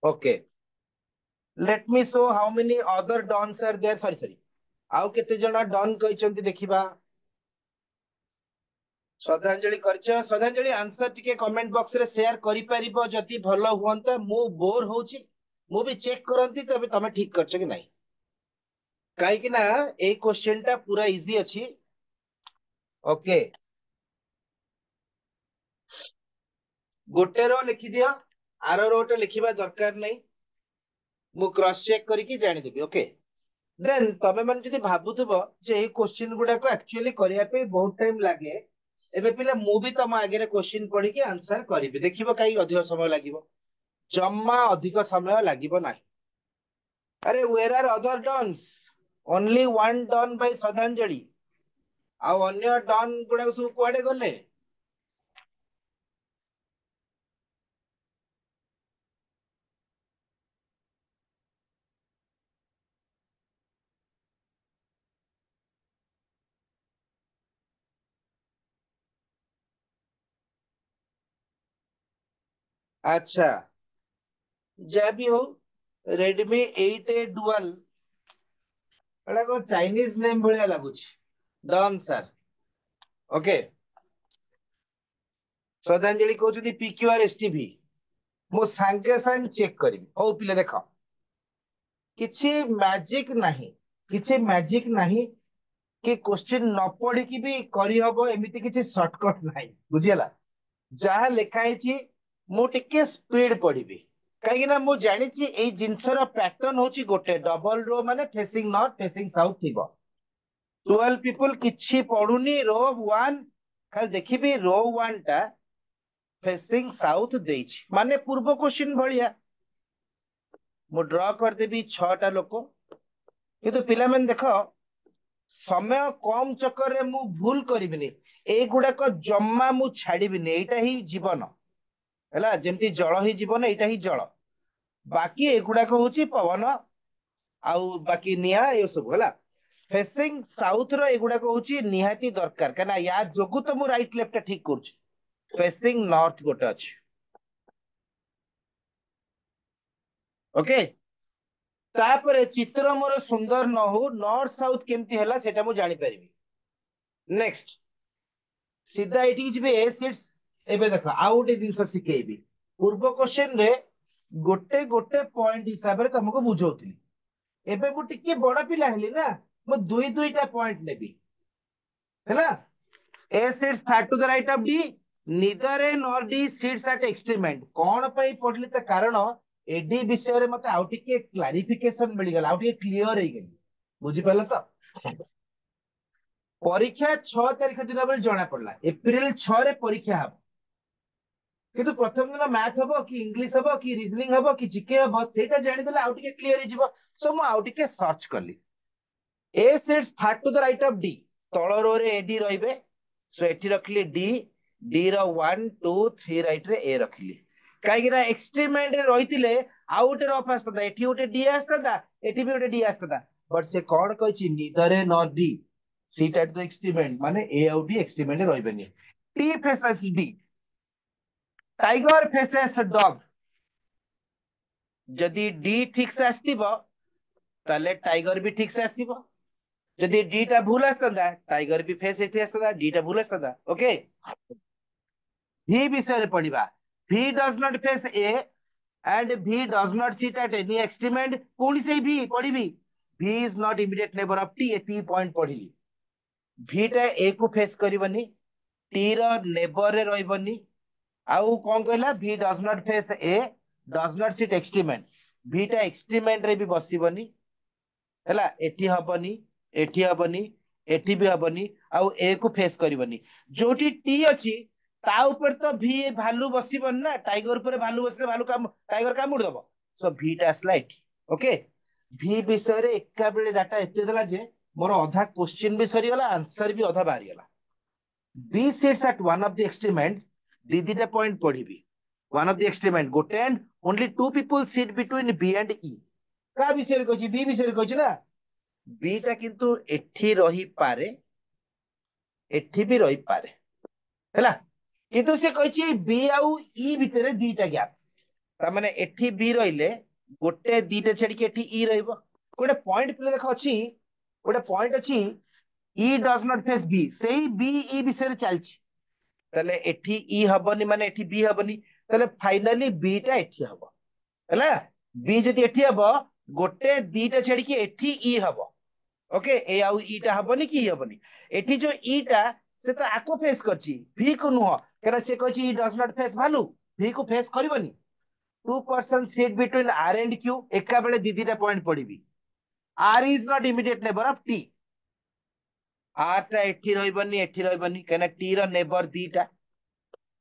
okay let me show how many other dons are there sorry sorry आउ केते जना डॉन कहचंती देखिबा श्रद्धांजलि करछ श्रद्धांजलि आंसर टिके कमेंट बॉक्स रे शेयर करि परिबो जति भलो हुअंता मु बोर होउची मु भी चेक करंती तबे तमे ठीक करछ कि नहीं काहे कि ना ए क्वेश्चन टा पूरा इजी अछि ओके गोटे रो लिखि दियो आरो रोटे लिखिबा दरकार नहीं मु क्रॉस चेक करिकि जानि देबी ओके देन तमे मन जदि भाबुथबो जे ए क्वेश्चन गुडा को एक्चुअली करिया पे बहुत टाइम लागे एबे पिले मु भी तम आगे क्वेश्चन पढ़ी के आंसर करिबी देखिबो काई अधिक समय लागिबो जम्मा अधिक समय लागिबो नाही अरे where are other dons? Only one don by श्रद्धांजलि। आउ अन्य डॉन गुडा सब कुआडे गले? अच्छा, जय भी हो। रेडमी 8A डुअल एटा को चाइनीज नेम भलिया लागुଛି। Don sir. ओके। श्रद्धांजलि कहउछथि पीक्यूआर एसटीवी। मो सांगे सांग चेक करिवि। हो पिले देखो, किछि मैजिक नाही, किछि मैजिक नाही कि क्वेश्चन न पढ़ी कि भी करि हबो एमिति किछि शॉर्टकट नाही। बुझियला? जहाँ लिखा है मु टिके स्पीड पढ़िबी कहीं ना मु जानी एई जिनसर पैटर्न होची गोटे डबल रो माने फेसिंग नॉर्थ फेसिंग साउथ थिबो। 12 पीपल किछि पढ़ुनी रो 1 खाली देखिबी रो 1 टा फेसिंग साउथ देइछि माने पूर्व क्वेश्चन भलिया मु ड्रॉ कर देबी 6 टा लोक। किंतु पिला मन देखो समय कम चक्कर रे मु भूल करिबिनी। ए गुडा को जम्मा मु छाड़िबिनी। एटा ही जीवन हैला, जेमती जल ही जीवन एटा ही जल। बाकी एगुड़ाक हूँ पवन आउ बाकी निया ये सब है। फेसिंग साउथ रो एगुड़ाक हूँ निहाती दरकार कहना या जोगु तो मु राइट लेफ्ट ठीक कर। फेसिंग नॉर्थ गोटे अच्छे। ओके, तापर चित्र मोर सुंदर न हो नॉर्थ साउथ केमती है सेटा मु जानी परिबी। नेक्स्ट सीधा एटी जिबे ए सीट्स। एबे देखो आउ गोटे जिंस शिखेबी। पूर्व क्वेश्चन रे गोटे गोटे पॉइंट हिसाब रे तुमको बुझौतली। एबे मु टिके बड़ पिला हेली ना, मु दुई दुईटा पॉइंट नेबी हैला। A sits third to the right of D. Neither A nor D sits at extreme end. कौन पई पढ़ली त कारण एडी विषय रे मते आउ टिके क्लारिफिकेशन मिल गेल, आउ टिके क्लियर हे गेल। बुझि पालो त? परीक्षा 6 तारिख दिन बेल जणा पड़ला एप्रिल 6 रे परीक्षा हब। किंतु प्रथम दिन मैथ हबो कि इंग्लिश हबो कि रीजनिंग हबो कि जीके हबो सेटा जानि देला आउ टिके क्लियर हे जिवो। सो मु आउ टिके सर्च करली। A sits third to the right of D. तଳ रो रे AD रहिबे। सो एठी रखली D, D रो 1 2 3 राइट रे A रखली। काहे ना एक्सट्रीम एंड रे रहितिले आउ गोटे रफ आस्तदा, एठी गोटे D आस्तदा, एठी भी गोटे D आस्तदा। बट से कोन कहछि neither A nor D seat at the extreme end माने A आउ D एक्सट्रीम एंड रहिबेनी। T faces D, tiger faces dog. जदि D ठीक से आस्तिबो ताले टाइगर भी ठीक से आस्तिबो। जदि डीटा भूल आस्तदा टाइगर भी फेस एथि आस्तदा, डीटा भूल आस्तदा। ओके, V विषय रे पढ़िबा। V does not face A and V does not sit at any extreme end। पुणी से V पढ़िबी। V is not immediate neighbor of T। एति पॉइंट पढ़िली। V टा A को फेस करिवनी, T रो नेबर रे रहिबनी। आउ कोन कहला V does not face A, does not sit extreme end। V टा extreme end रे भी बसिबनी हैला। एठी हबनी, एठी हबनी, एठी भी हबनी, आउ ए को फेस करिवनी। जोठी टी अछि ता ऊपर तो भी भालू बसिबन ना। टाइगर ऊपर भालू बसले भालू काम टाइगर कामुड़ दबो। सो भी टा आसला एठी। ओके, भी विषय रे एका बेले डाटा एते देला जे मोर आधा क्वेश्चन भी सरी गला, आंसर भी आधा बाहरी गला। B sits at one of the extreme end. दीदीटा पॉइंट पढ़िबी। One of the extreme end गोटे end only two people sit between B and E. का विषय कहछि? बी विषय कहछि ना। बीटा किंतु एठी रही पारे, एठी भी रही पारे हैला। किंतु से कहछि बी आउ ई भितरे दीटा गैप। ता माने एठी बी रहिले गोटे दीटा छेडी के एठी ई रहइबो। गोटे पॉइंट प्ले देखो अछि, गोटे पॉइंट अछि ई डज नॉट फेस बी। सेही बी ई विषय रे चलछि तले एठी ई हबनी माने एठी बी हबनी। तले फाइनली बी टा एठी हबो हैला। बी जदि एठी हबो गोटे दीटा छेडी के एठी ई हबो। ओके, ए आउ ईटा हबनी कि हबनी। एठी जो ईटा से तो आको फेस करछि, भी को नुह केना से कहछि ई डज नॉट फेस भालू। भी को फेस करबनी। Two person sit between R and Q. एका बेले दीदीटा पॉइंट पड़िबी। R is not immediate neighbour of T. R टा एठी रहइबनी, एठी रहइबनी केना टी रो नेबर दीटा।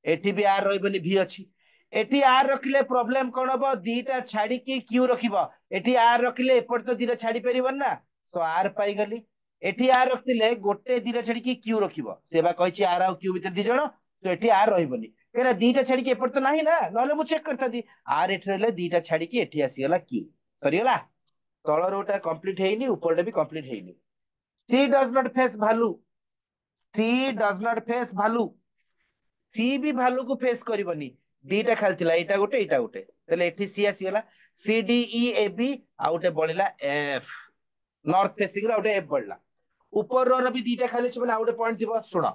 एठी भी आर रहइबनी, भी अछि। एटी आर रखिले प्रॉब्लम कौन हम दीटा छाड़ी की क्यू रखिबो एटी आर रखिले एपट तो दीटा छाड़ी परिबन ना सो आर पाई गली एटी आर रखिले गोटे दीटा छाड़ी की क्यू रखिबो से बा कहिछि आर आ क्यू भीतर दी जण तो एटी आर रहइबनी केना दीटा छाड़ी की एपट तो नाही ना नले मु चेक करता दी आर एठी रहले दीटा छाड़ी की एठी आसी गला क्यू सरी गला तळ रोटा कंप्लीट हेइनी ऊपर भी कंप्लीट हेइनी C does not face value C does not face value C भी भालू को फेस करबनी दीटा खाली थिला एटा गोटे तले एठी सी आसी गला सी डी ई ए बी आ गोटे बळिला एफ नॉर्थ फेसिंग रा गोटे एफ बळला ऊपर रो भी दीटा खाली छ माने आ गोटे पॉइंट थिबो सुनो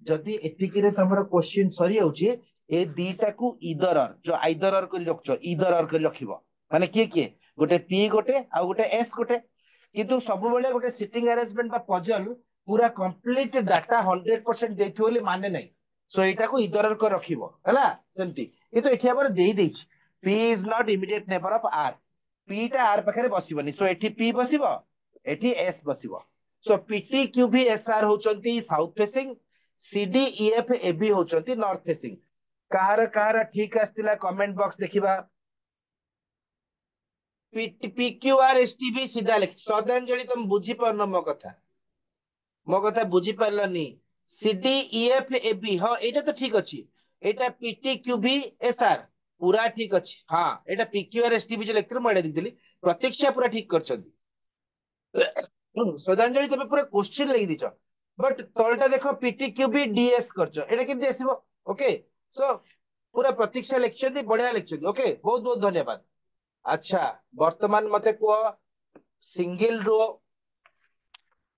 जदी एतिकी रे तमरो क्वेश्चन सरी होउची ए दीटा को ईदर जो आइदर कर रखछो ईदर कर रखिबो माने के गोटे पी गोटे आ गोटे एस गोटे किंतु सब बेले गोटे सिटिंग अरेंजमेंट बा पजल पूरा कंप्लीट डाटा 100% देथियो बोली माने नै सो एटा को इधर को रखिबो हला सेमती किंतु एठी हमर देई देछि p is not immediate neighbour of r p टा r पाखरे बसिबनी सो एठी p बसिबो एठी s बसिबो सो pt qv sr होचंती south facing cd ef ab होचंती नॉर्थ फेसिंग कहार कहार ठीक आस्तिला कमेंट बॉक्स देखिबा pqr stb सीधा लिख श्रद्धांजलि तुम बुझी परन मो कथा बुझी पारलनी cd ef ab हां एटा तो ठीक अछि एटा pt qv sr पूरा ठीक अछि हां एटा pqr stb जो लेक्चर मडे दिली प्रतीक्षा पूरा ठीक करछन श्रद्धांजलि तमे पूरा क्वेश्चन लगी दिछ बट तळटा देखो pt qv ds करछ एटा केमति आसीबो ओके सो पूरा प्रतीक्षा लेक्चर दी बढ़िया लेक्चर दी ओके बहुत बहुत धन्यवाद अच्छा वर्तमान मते को सिंगल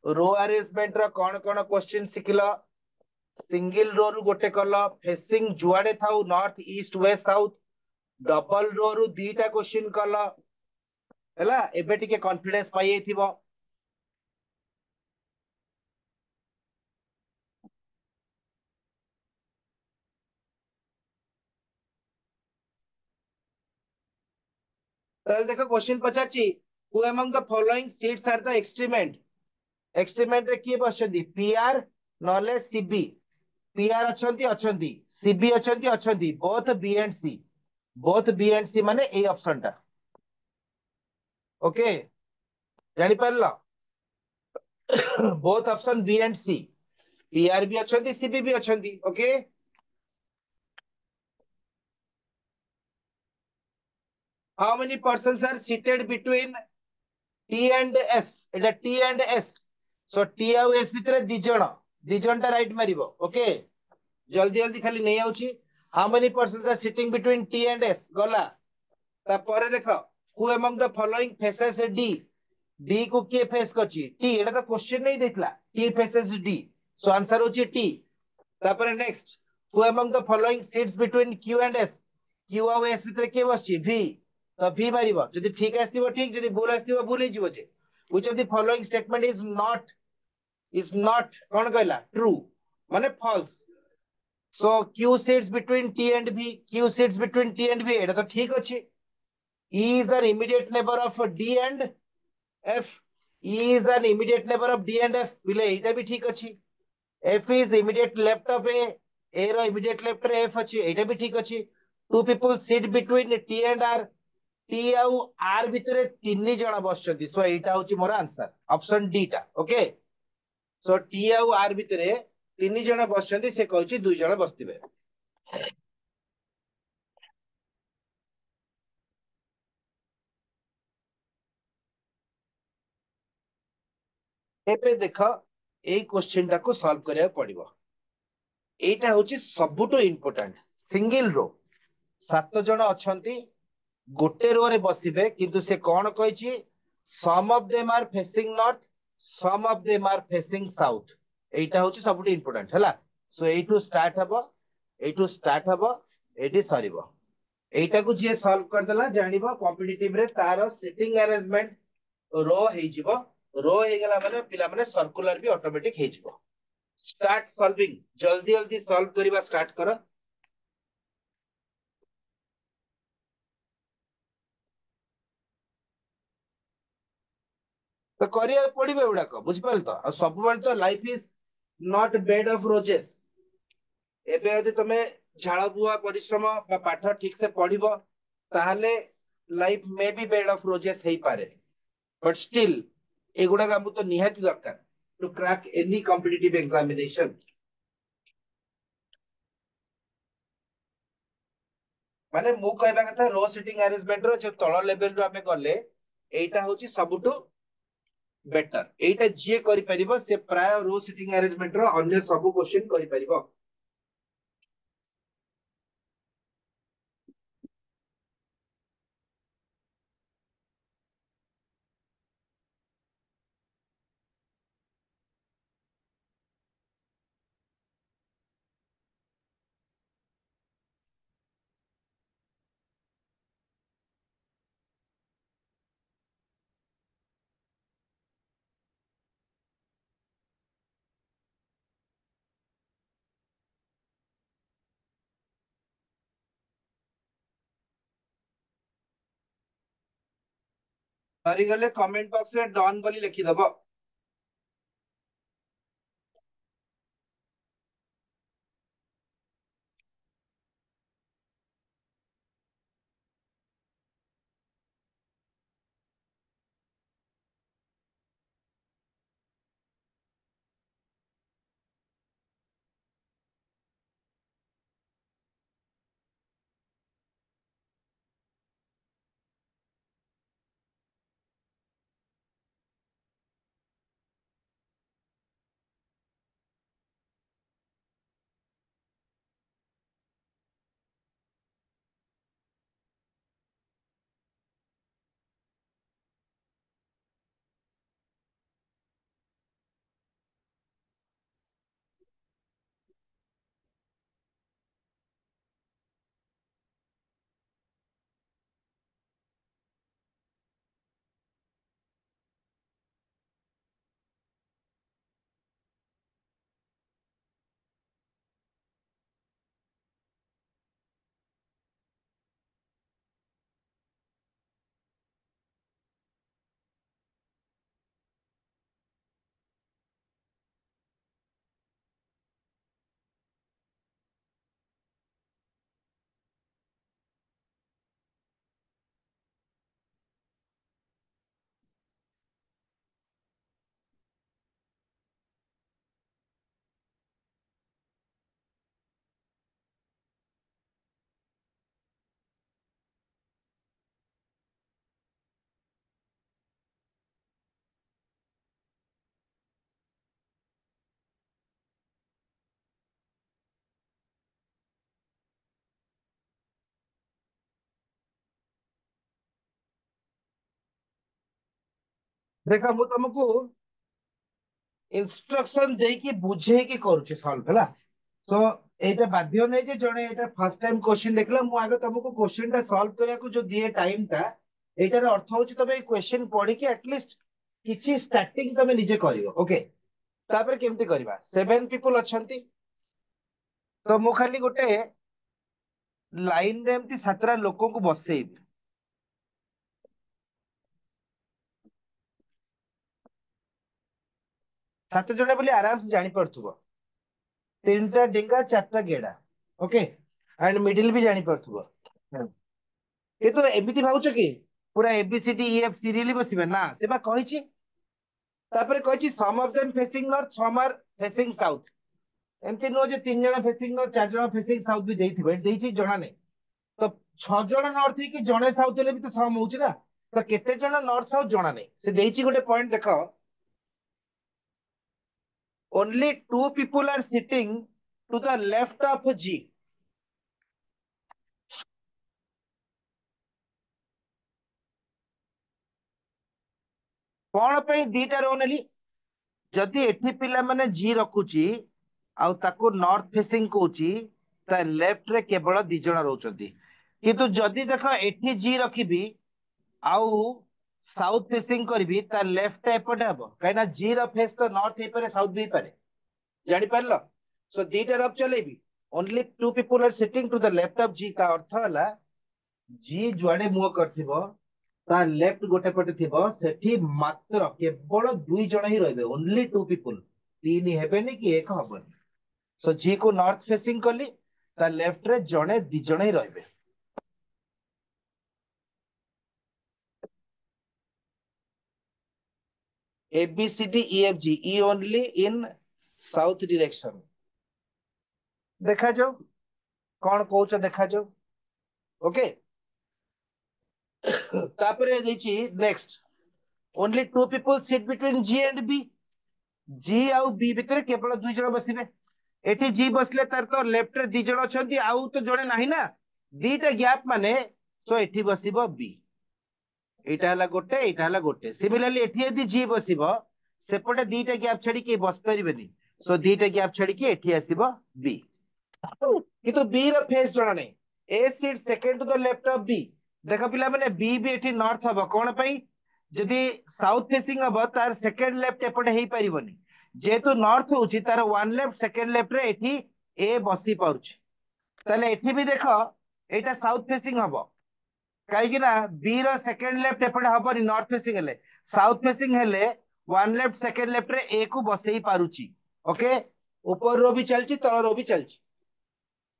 रो अरेंजमेंट रो कौन क्वेश्चन सिखिला सिंगल रो रु गोटे कल फेसिंग जुआडे थाउ north east west south double row रु दीटा क्वेश्चन कल हैला एबे टिके कॉन्फिडेंस पाई जाइथिबो ताल देखो क्वेश्चन पचाची who among the following seats are the extreme end रे की बसछंदी पीआर नॉलेज सीबी पीआर अछंती सीबी अछंती बोथ बी एंड सी माने ए ऑप्शन टा ओके जानि परलो both option B and C P R भी अछंती सीबी भी अछंती okay how many persons are seated between T and S एटा T and S so T आउ एस भितर दी जण टा राइट मारिबो ओके जल्दी जल्दी खाली नहीं आउची how many persons are sitting between T and S गला ता परे देखो who among the following faces D D को के फेस करची टी एटा तो क्वेश्चन नहीं देतला T faces D so answer होची टी तापर next who among the following seats between Q and S Q और एस भितर के बसची वी तो वी मारिबो जदी ठीक आस्तिबो ठीक जदी भूल आस्तिबो भूल ही जीवो जे which of the following statement is not कोन कहला ट्रू माने false so Q seats between T and V Q seats between T and V एटा तो ठीक अछि E is an immediate neighbor of D and F. E is an immediate neighbor of D and F. बिले एटा भी ठीक अछि. F is immediate left of A. A row immediate left रे F अछि. एटा भी ठीक अछि. Two people sit between T and R. T आउ R भितरे तीन जण बसचंती. सो एटा होची मोर आंसर. ऑप्शन डी टा. ओके. सो T आउ R भितरे तीन जण बसचंती से कहउची दुई जण बसतिबे. एबे देखो ए क्वेश्चन टा को सॉल्व करिया पड़िबो एटा होची सबुटो इंपोर्टेंट सिंगल रो सात जण अछंती गोटे रो रे बसिबे किंतु से कोन कहिची some of them are facing north some of them are facing south एटा होची सबुटो इंपोर्टेंट हला सो एटू स्टार्ट हबो एटी सरीबो एटा को जे सॉल्व कर देला जानिबो कॉम्पिटिटिव रे तार सिटिंग अरेंजमेंट रो हे जिवो रो हे गेला माने पिला माने सर्कुलर भी ऑटोमेटिक हे जिवो स्टार्ट सॉल्विंग जल्दी जल्दी सॉल्व करबा स्टार्ट करो तो करिया पड़िबे उडाक बुझ पाल तो सब बेल तो life is not bed of roses एबे यदि तमे झाड़ बुआ परिश्रम बा पाठ ठीक से पढ़िबो ताहले life may be bed of roses हेई पारे बट स्टिल एगुडा हमु तो निहाती दरकार to crack any competitive examination माने मु कहबा कथा रो सिटिंग अरेंजमेंट रो जो तळ लेवल रो हमें गले एटा होची सबुटो बेटर एटा जे करि परिबो से प्राय रो सिटिंग अरेंजमेंट रो अन्य सब क्वेश्चन करि परिबो सरी गले कमेंट बॉक्स रे डन बोली लिखि दबो देखा मु तुमको इंस्ट्रक्शन दे की बुझे की करूचे सॉल्व हला तो एटा बाध्य नै जे जणे एटा फर्स्ट टाइम क्वेश्चन देखला मु आगे तुमको क्वेश्चन टा सॉल्व करिया को जो दिए टाइम टा एटार अर्थ होची तबे क्वेश्चन पढ़ी के एटलीस्ट किछि स्टार्टिंग तमे निजे करियो ओके तापर केमती करबा सेवन पीपल अछंती तो मु खाली गोटे लाइन रे एमती सातरा लोक को बसेइबी सात जण बोली आराम से जानी पड़थुबो तीनटा डिंगा चारटा गेडा ओके एंड मिडिल भी जानी पड़थुबो କିନ୍ତୁ ଏମିତି ଭାବୁଛ କି ପୁରା एबीसीडी ईएफ सीरियली बसिबे ना सेबा କହିଛି ତାପରେ କହିଛି some of them facing north some are facing south ଏମିତି ନୁହ ଯେ ତିନି ଜଣ ଫେସିଂ ନର୍ଥ ଚାରି ଜଣ ଫେସିଂ ସାଉଥ ବି ଦେଇଥିବେ ଦେଇଛି ଜଣା ନାହିଁ ତ ଛଅ ଜଣ ନର୍ଥ ହେଇକି ଜଣେ ସାଉଥ ହେଲେ ବି ତ ସମ ହଉଛି ନା ତ କେତେ ଜଣ ନର୍ଥ ସାଉଥ ଜଣା ନାହିଁ ସେ ଦେଇଛି ଗୋଟେ ପଏଣ୍ଟ ଦେଖ only two people are sitting to the left of G कौन पे दीटा रो नेली जदि एठी पिला माने जी रखुची आउ ताको नॉर्थ फेसिंग कोची ता लेफ्ट रे केवल दी जण रहउचंती किंतु जदि देख एठी जी रखिबी आउ साउथ फेसिंग करबी ता लेफ्ट एपटे हबो काइना जी रो फेस तो नॉर्थ हे पारे साउथ भी पारे जानि पारलो सो दीटा रफ चलेबी only two people are sitting to the left of G ता अर्थ हला जी जुआडे मुह करथिबो ता लेफ्ट गोटे पटे थिबो सेठी मात्र केवल दुई जण ही रहबे ओनली टू पीपल तीन हेबेनी कि एक हबनी सो जी को नॉर्थ फेसिंग कली ता लेफ्ट रे जणे दी जणे ही रहबे A B C D E F G E only in south direction देखा जाओ कौन कहउछ देखा जाओ ओके तापरे देछि next only two people sit between G and B G आउ बी भितर केवल दुई जण बसिबे एठी जी बसले तार तो लेफ्ट रे दी जण अछंती आउ तो जणे नाही ना दीटा गैप माने सो एठी बसिबो बी एटा हला गोटे सिमिलरली एठी यदि जी बसिबो सेपटे दीटा गैप छाडी के बस परिबेनी सो दीटा गैप छाडी के एठी आसीबो बी किंतु बी रो फेस जणा नै A seat second to the left of B देखो पिला माने बी भी एठी नॉर्थ हबो कोन पई जदि साउथ फेसिंग हबो तार सेकंड लेफ्ट एपटे हेई परिबोनी जेतु नॉर्थ होची तार वन लेफ्ट सेकंड लेफ्ट रे एठी ए बसी पाउची ताले एठी भी देखो एटा साउथ फेसिंग हबो काहे कि ना बी रो सेकंड लेफ्ट एपटे हबोनी नॉर्थ फेसिंग हेले साउथ फेसिंग हेले वन लेफ्ट सेकंड लेफ्ट रे ए को बसेई पारुची ओके ऊपर रो भी चलची तळ रो भी चलची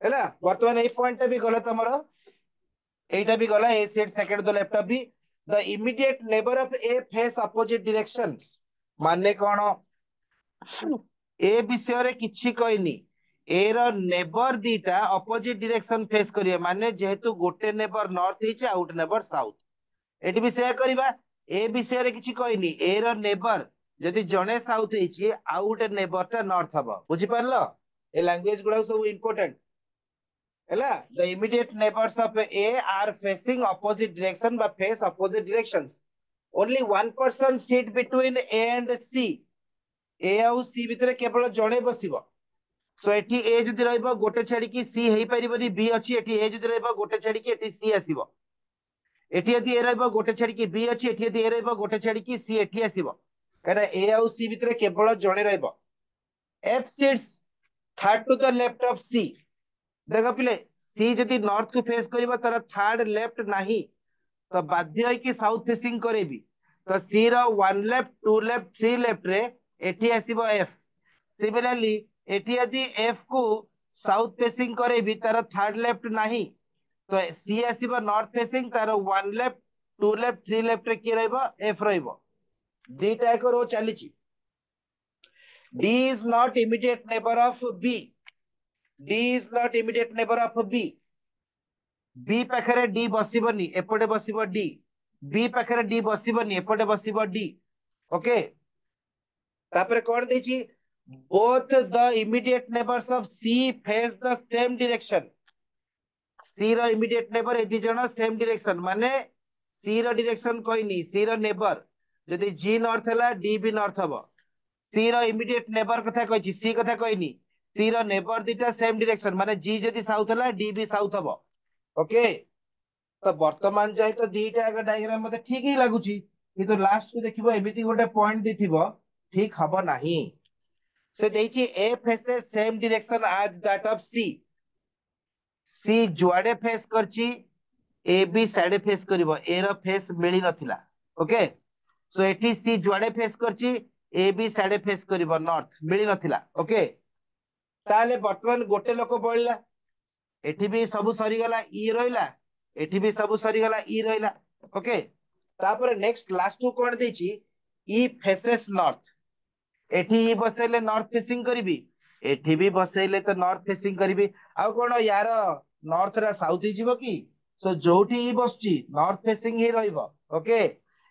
हैला वर्तमान ए पॉइंट भी गला तमरो एटा भी गला A set second the left of B the immediate neighbour of A face opposite directions माने कोन ए विषय रे किछि कहनी ए रो नेबर दीटा अपोजिट डायरेक्शन फेस करिए माने जेहेतु गोटे नेबर नॉर्थ हिचे आउट नेबर साउथ एटी भी से करबा ए विषय रे किछि कहनी ए रो नेबर जदि जणे साउथ हिची आउट नेबर ता नॉर्थ हबो बुझी परलो ए लैंग्वेज गुडा सब इंपोर्टेंट हैला the immediate neighbours of A are facing opposite direction बा face opposite directions only one person seat between A and C A आउ सी भितर केवल जणे बसिबो सो एठी ए जदि रहइबो गोटे छाडी की सी हेई परिबोनी बी अछि एठी ए जदि रहइबो गोटे छाडी की एठी सी आसीबो एठी यदि ए रहइबो गोटे छाडी की बी अछि एठी यदि ए रहइबो गोटे छाडी की सी एठी आसीबो काना ए आउ सी भितर केवल जणे रहइबो F seats third to the left of C देखो पिले सी जदि नॉर्थ को फेस करिबो तार थर्ड लेफ्ट नाही तो बाध्य है कि साउथ फेसिंग करेबी तो सी रो one left two left three left रे एठी आसीबो एफ सिमिलरली एठी यदि एफ को साउथ फेसिंग करेबी तार थर्ड लेफ्ट नाही तो सी आसीबो नॉर्थ फेसिंग तार one left two left three left रे की रहइबो एफ रहइबो दीटा एक रो चलीची D is not immediate neighbour of B D is not immediate neighbour of B B पाखरे डी बसिबनी एपटे बसिबो डी बी पाखरे डी बसिबनी एपटे बसिबो डी ओके तापरे कोन देछि both the immediate neighbors of C face the same direction C row immediate neighbor ए दि जण सेम डायरेक्शन माने C रो डायरेक्शन कोइनी C रो नेबर जदि G नॉर्थ हला D भी नॉर्थ हबो C रो immediate neighbor कथा कहछि C कथा कहनी C रो नेबर दिटा सेम डायरेक्शन माने G जदि साउथ हला D भी साउथ हबो ओके तो वर्तमान जाय तो दीटा आगे डायग्राम मते ठीक ही लागुची किंतु लास्ट को देखिबो एमिति गोटे पॉइंट दिथिबो ठीक हबो नाही से देछि A faces same direction as that of C C जुआडे फेस करची ए बी साइड फेस करिवो ए रो फेस मिली नथिला ओके सो एठी सी जुआडे फेस करची ए बी साइड फेस करिवो नॉर्थ मिली नथिला ओके ताले वर्तमान गोटे लोक बळला एठी भी सब सरी गला ई रहिला एठी भी सब सरी गला ई रहिला ओके तापर नेक्स्ट लास्ट को कोन देछि ई फेसेस नॉर्थ एठी ई बसेले नॉर्थ फेसिंग करिवि एठी भी बसेले तो नॉर्थ फेसिंग करिवि आ कोन यार नॉर्थ रा साउथ ही जीवो की सो जोठी ई बसची नॉर्थ फेसिंग ही रहइबो ओके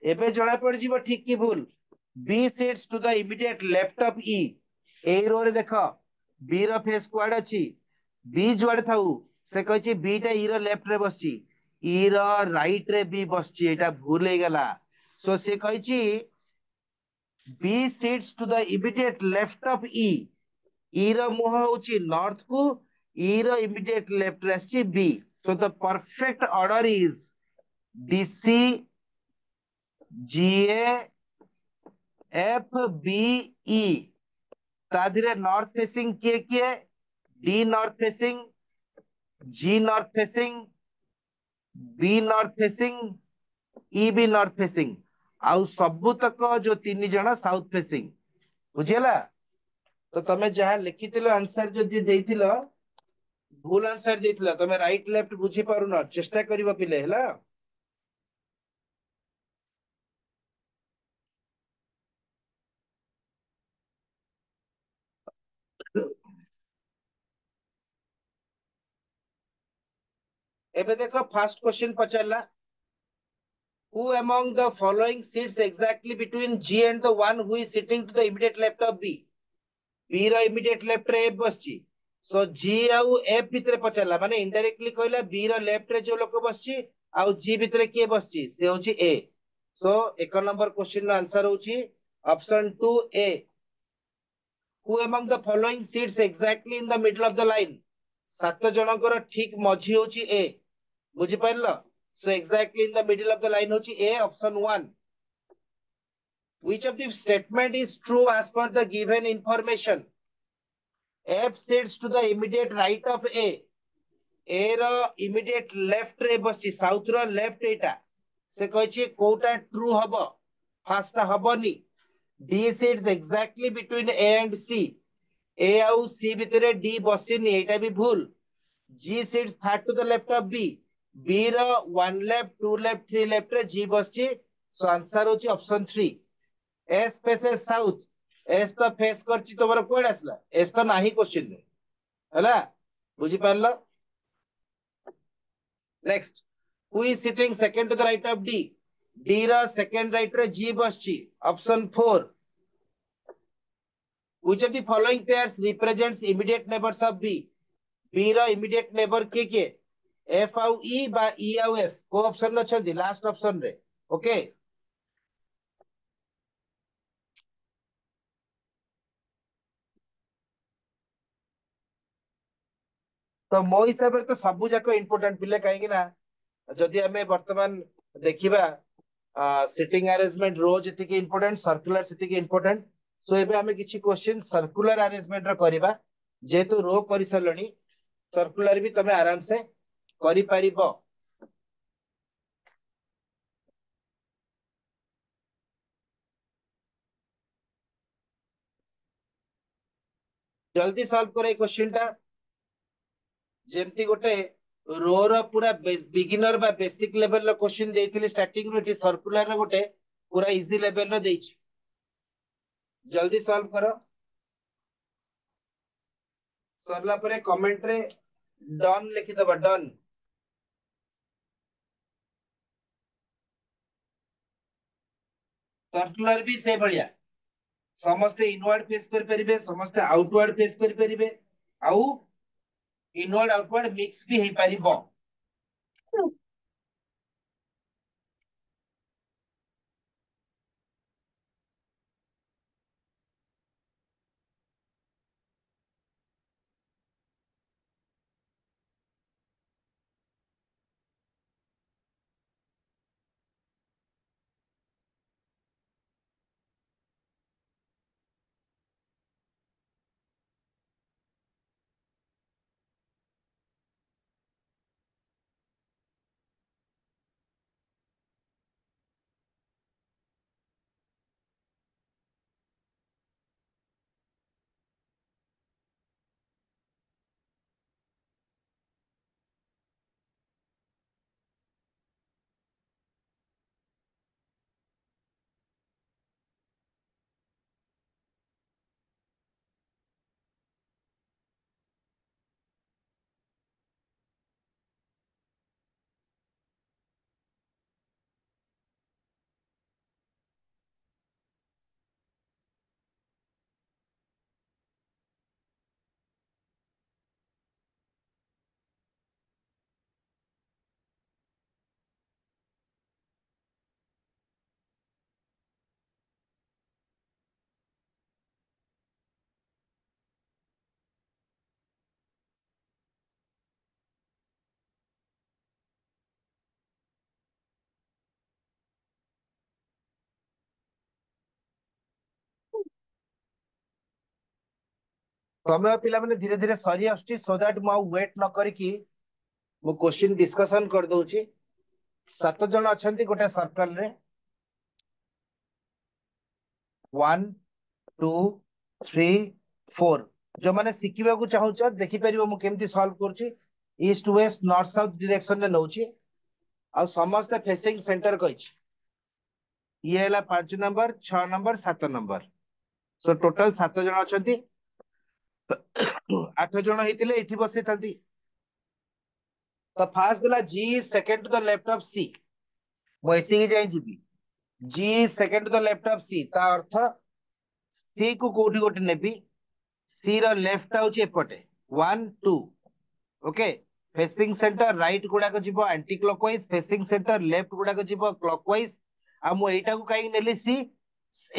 एबे जणा पड़ जीवो ठीक की भूल B sits to the immediate left of E A रो रे देखो बी रो फेस क्वाड अछि बी जुआडे थाउ से कहछि बी टा ई रो लेफ्ट रे बसची ई रो राइट रे बी बसची एटा भूल हे गला सो से कहछि B sits to the immediate left of E. E रो मुह होची north को E row immediate left रस्ची B. So the perfect order is DC GA FBE. ताधिरे north facing किए D north facing G north facing B north facing E भी north facing आउ सबु तक जो तीन जण साउथ फेसिंग बुझियला तो तमे जहां लिखितिलो आंसर जो देइतिलो भूल आंसर देथिला तमे राइट लेफ्ट बुझी पारुन चेष्टा करिवो पिले हला। एबे देखो फर्स्ट क्वेश्चन पचारला who among the following sits exactly between G and the one who is sitting to the immediate left of B? B ର immediate left ରେ F ବସିଛି। So G ଆଉ F ଭିତରେ ପଚାରିଲା ମାନେ indirectly କହିଲା B ର left ରେ ଯୋଉ ଲୋକ ବସିଛି ଆଉ G ଭିତରେ କିଏ ବସିଛି ସେ ହଉଛି A। So ଏକ ନମ୍ବର କ୍ୱେଶ୍ଚିନ ର ଆନ୍ସର ହଉଛି option 2A। Who among the following sits exactly in the middle of the line? ସାତ ଜଣଙ୍କର ଠିକ ମଝି ହଉଛି A। ବୁଝିପାରିଲ? So exactly in the middle of the line ହଉଛି A, option 1. Which of the statement is true as per the given information? F sits to the immediate right of A. A ର immediate left ରେ ବସିଛି, south ର left ଏଇଟା। ସେ କହିଛି କୋଉଟା true ହବ? first ଟା ହବନି। D sits exactly between A and C. A ଆଉ C ଭିତରେ D ବସିନି, ଏଇଟା ବି ଭୁଲ। G sits third to the left of B. B ର 1 left, 2 left, 3 left ରେ G ବସିଛି। So answer ହଉଛି option 3. S faces south. S ତ ଫେସ୍ କରିଛି ତମର କୁଆଡେ ଆସିଲା? S ତ ନାହିଁ କ୍ୱେଶ୍ଚିନ ରେ ହେଲା। ବୁଝିପାରିଲ? Next, who is sitting second to the right of D? D ର second right ରେ G ବସିଛି, option 4. Which of the following pairs represents immediate neighbors of B? B ର immediate neighbor କିଏ କିଏ? F ଆଉ E ବା E ଆଉ F କୋଉ ଅପସନ ରେ ଅଛନ୍ତି? ଲାଷ୍ଟ ଅପସନ ରେ। ଓକେ, ତ ମୋ ହିସାବରେ ତ ସବୁ ଯାକ ଇମ୍ପୋର୍ଟାଣ୍ଟ ପିଲେ, କାହିଁକି ନା ଯଦି ଆମେ ବର୍ତ୍ତମାନ ଦେଖିବା ସିଟିଂ ଆରେଞ୍ଜମେଣ୍ଟ ରୋ ଯେତିକି ଇମ୍ପୋର୍ଟାଣ୍ଟ सर्कुलर ସେତିକି ଇମ୍ପୋର୍ଟାଣ୍ଟ। ସो ଏବେ ଆମେ କିଛି କ୍ୱେଶ୍ଚିନ୍ सर्कुलर ଆରେଞ୍ଜମେଣ୍ଟ ର କରିବା। ଯେହେତୁ ରୋ କରିସାରିଲଣି सर्कुलर ବି ତମେ ଆରାମସେ କରିପାରିବ। जल्दी सॉल्व करो ये क्वेश्चन टा। जेमती गोटे रो रो पूरा बिगिनर बा बेसिक लेवल रो क्वेश्चन देइथिले स्टार्टिंग रो, इटी सर्कुलर रो गोटे पूरा इजी लेवल रो देइछि। जल्दी सॉल्व करो। सरला परे कमेंट रे डन लिखि दबा, डन। सर्कुलर भी से भलिया समस्ते इनवर्ड फेस कर परिबे, समस्ते आउटवर्ड फेस कर परिबे, आउ इनवर्ड आउटवर्ड मिक्स भी हे परिबो। समय पिला माने धीरे धीरे सरी आछी, सो दैट मु वेट न करिकी मु क्वेश्चन डिस्कशन कर दउची। 7 जन अछंती गोटे सर्कल रे, 1 2 3 4। जो माने सिखिबा को चाहूछ देखि परिबो मु केमती सॉल्व करछि east west north south direction रे नउछि आ समस्त फेसिंग सेंटर कहिछि ये हैला 5 number 6 number 7 number so total 7 जण अछंती 8 जण हेतिले एठी बसै थांती तो फास्ट देला G second to the left of C मु एठी जाई जिबी G second to the left of C ता अर्थ सी को कोठी कोठी नेबी सी रो लेफ्ट आउची एपटे 1 2 ओके फेसिंग सेंटर राइट गुडा को जीवो anticlockwise facing centre left गुडा को जीवो क्लॉकवाइज आ मु एटा को काई नेली सी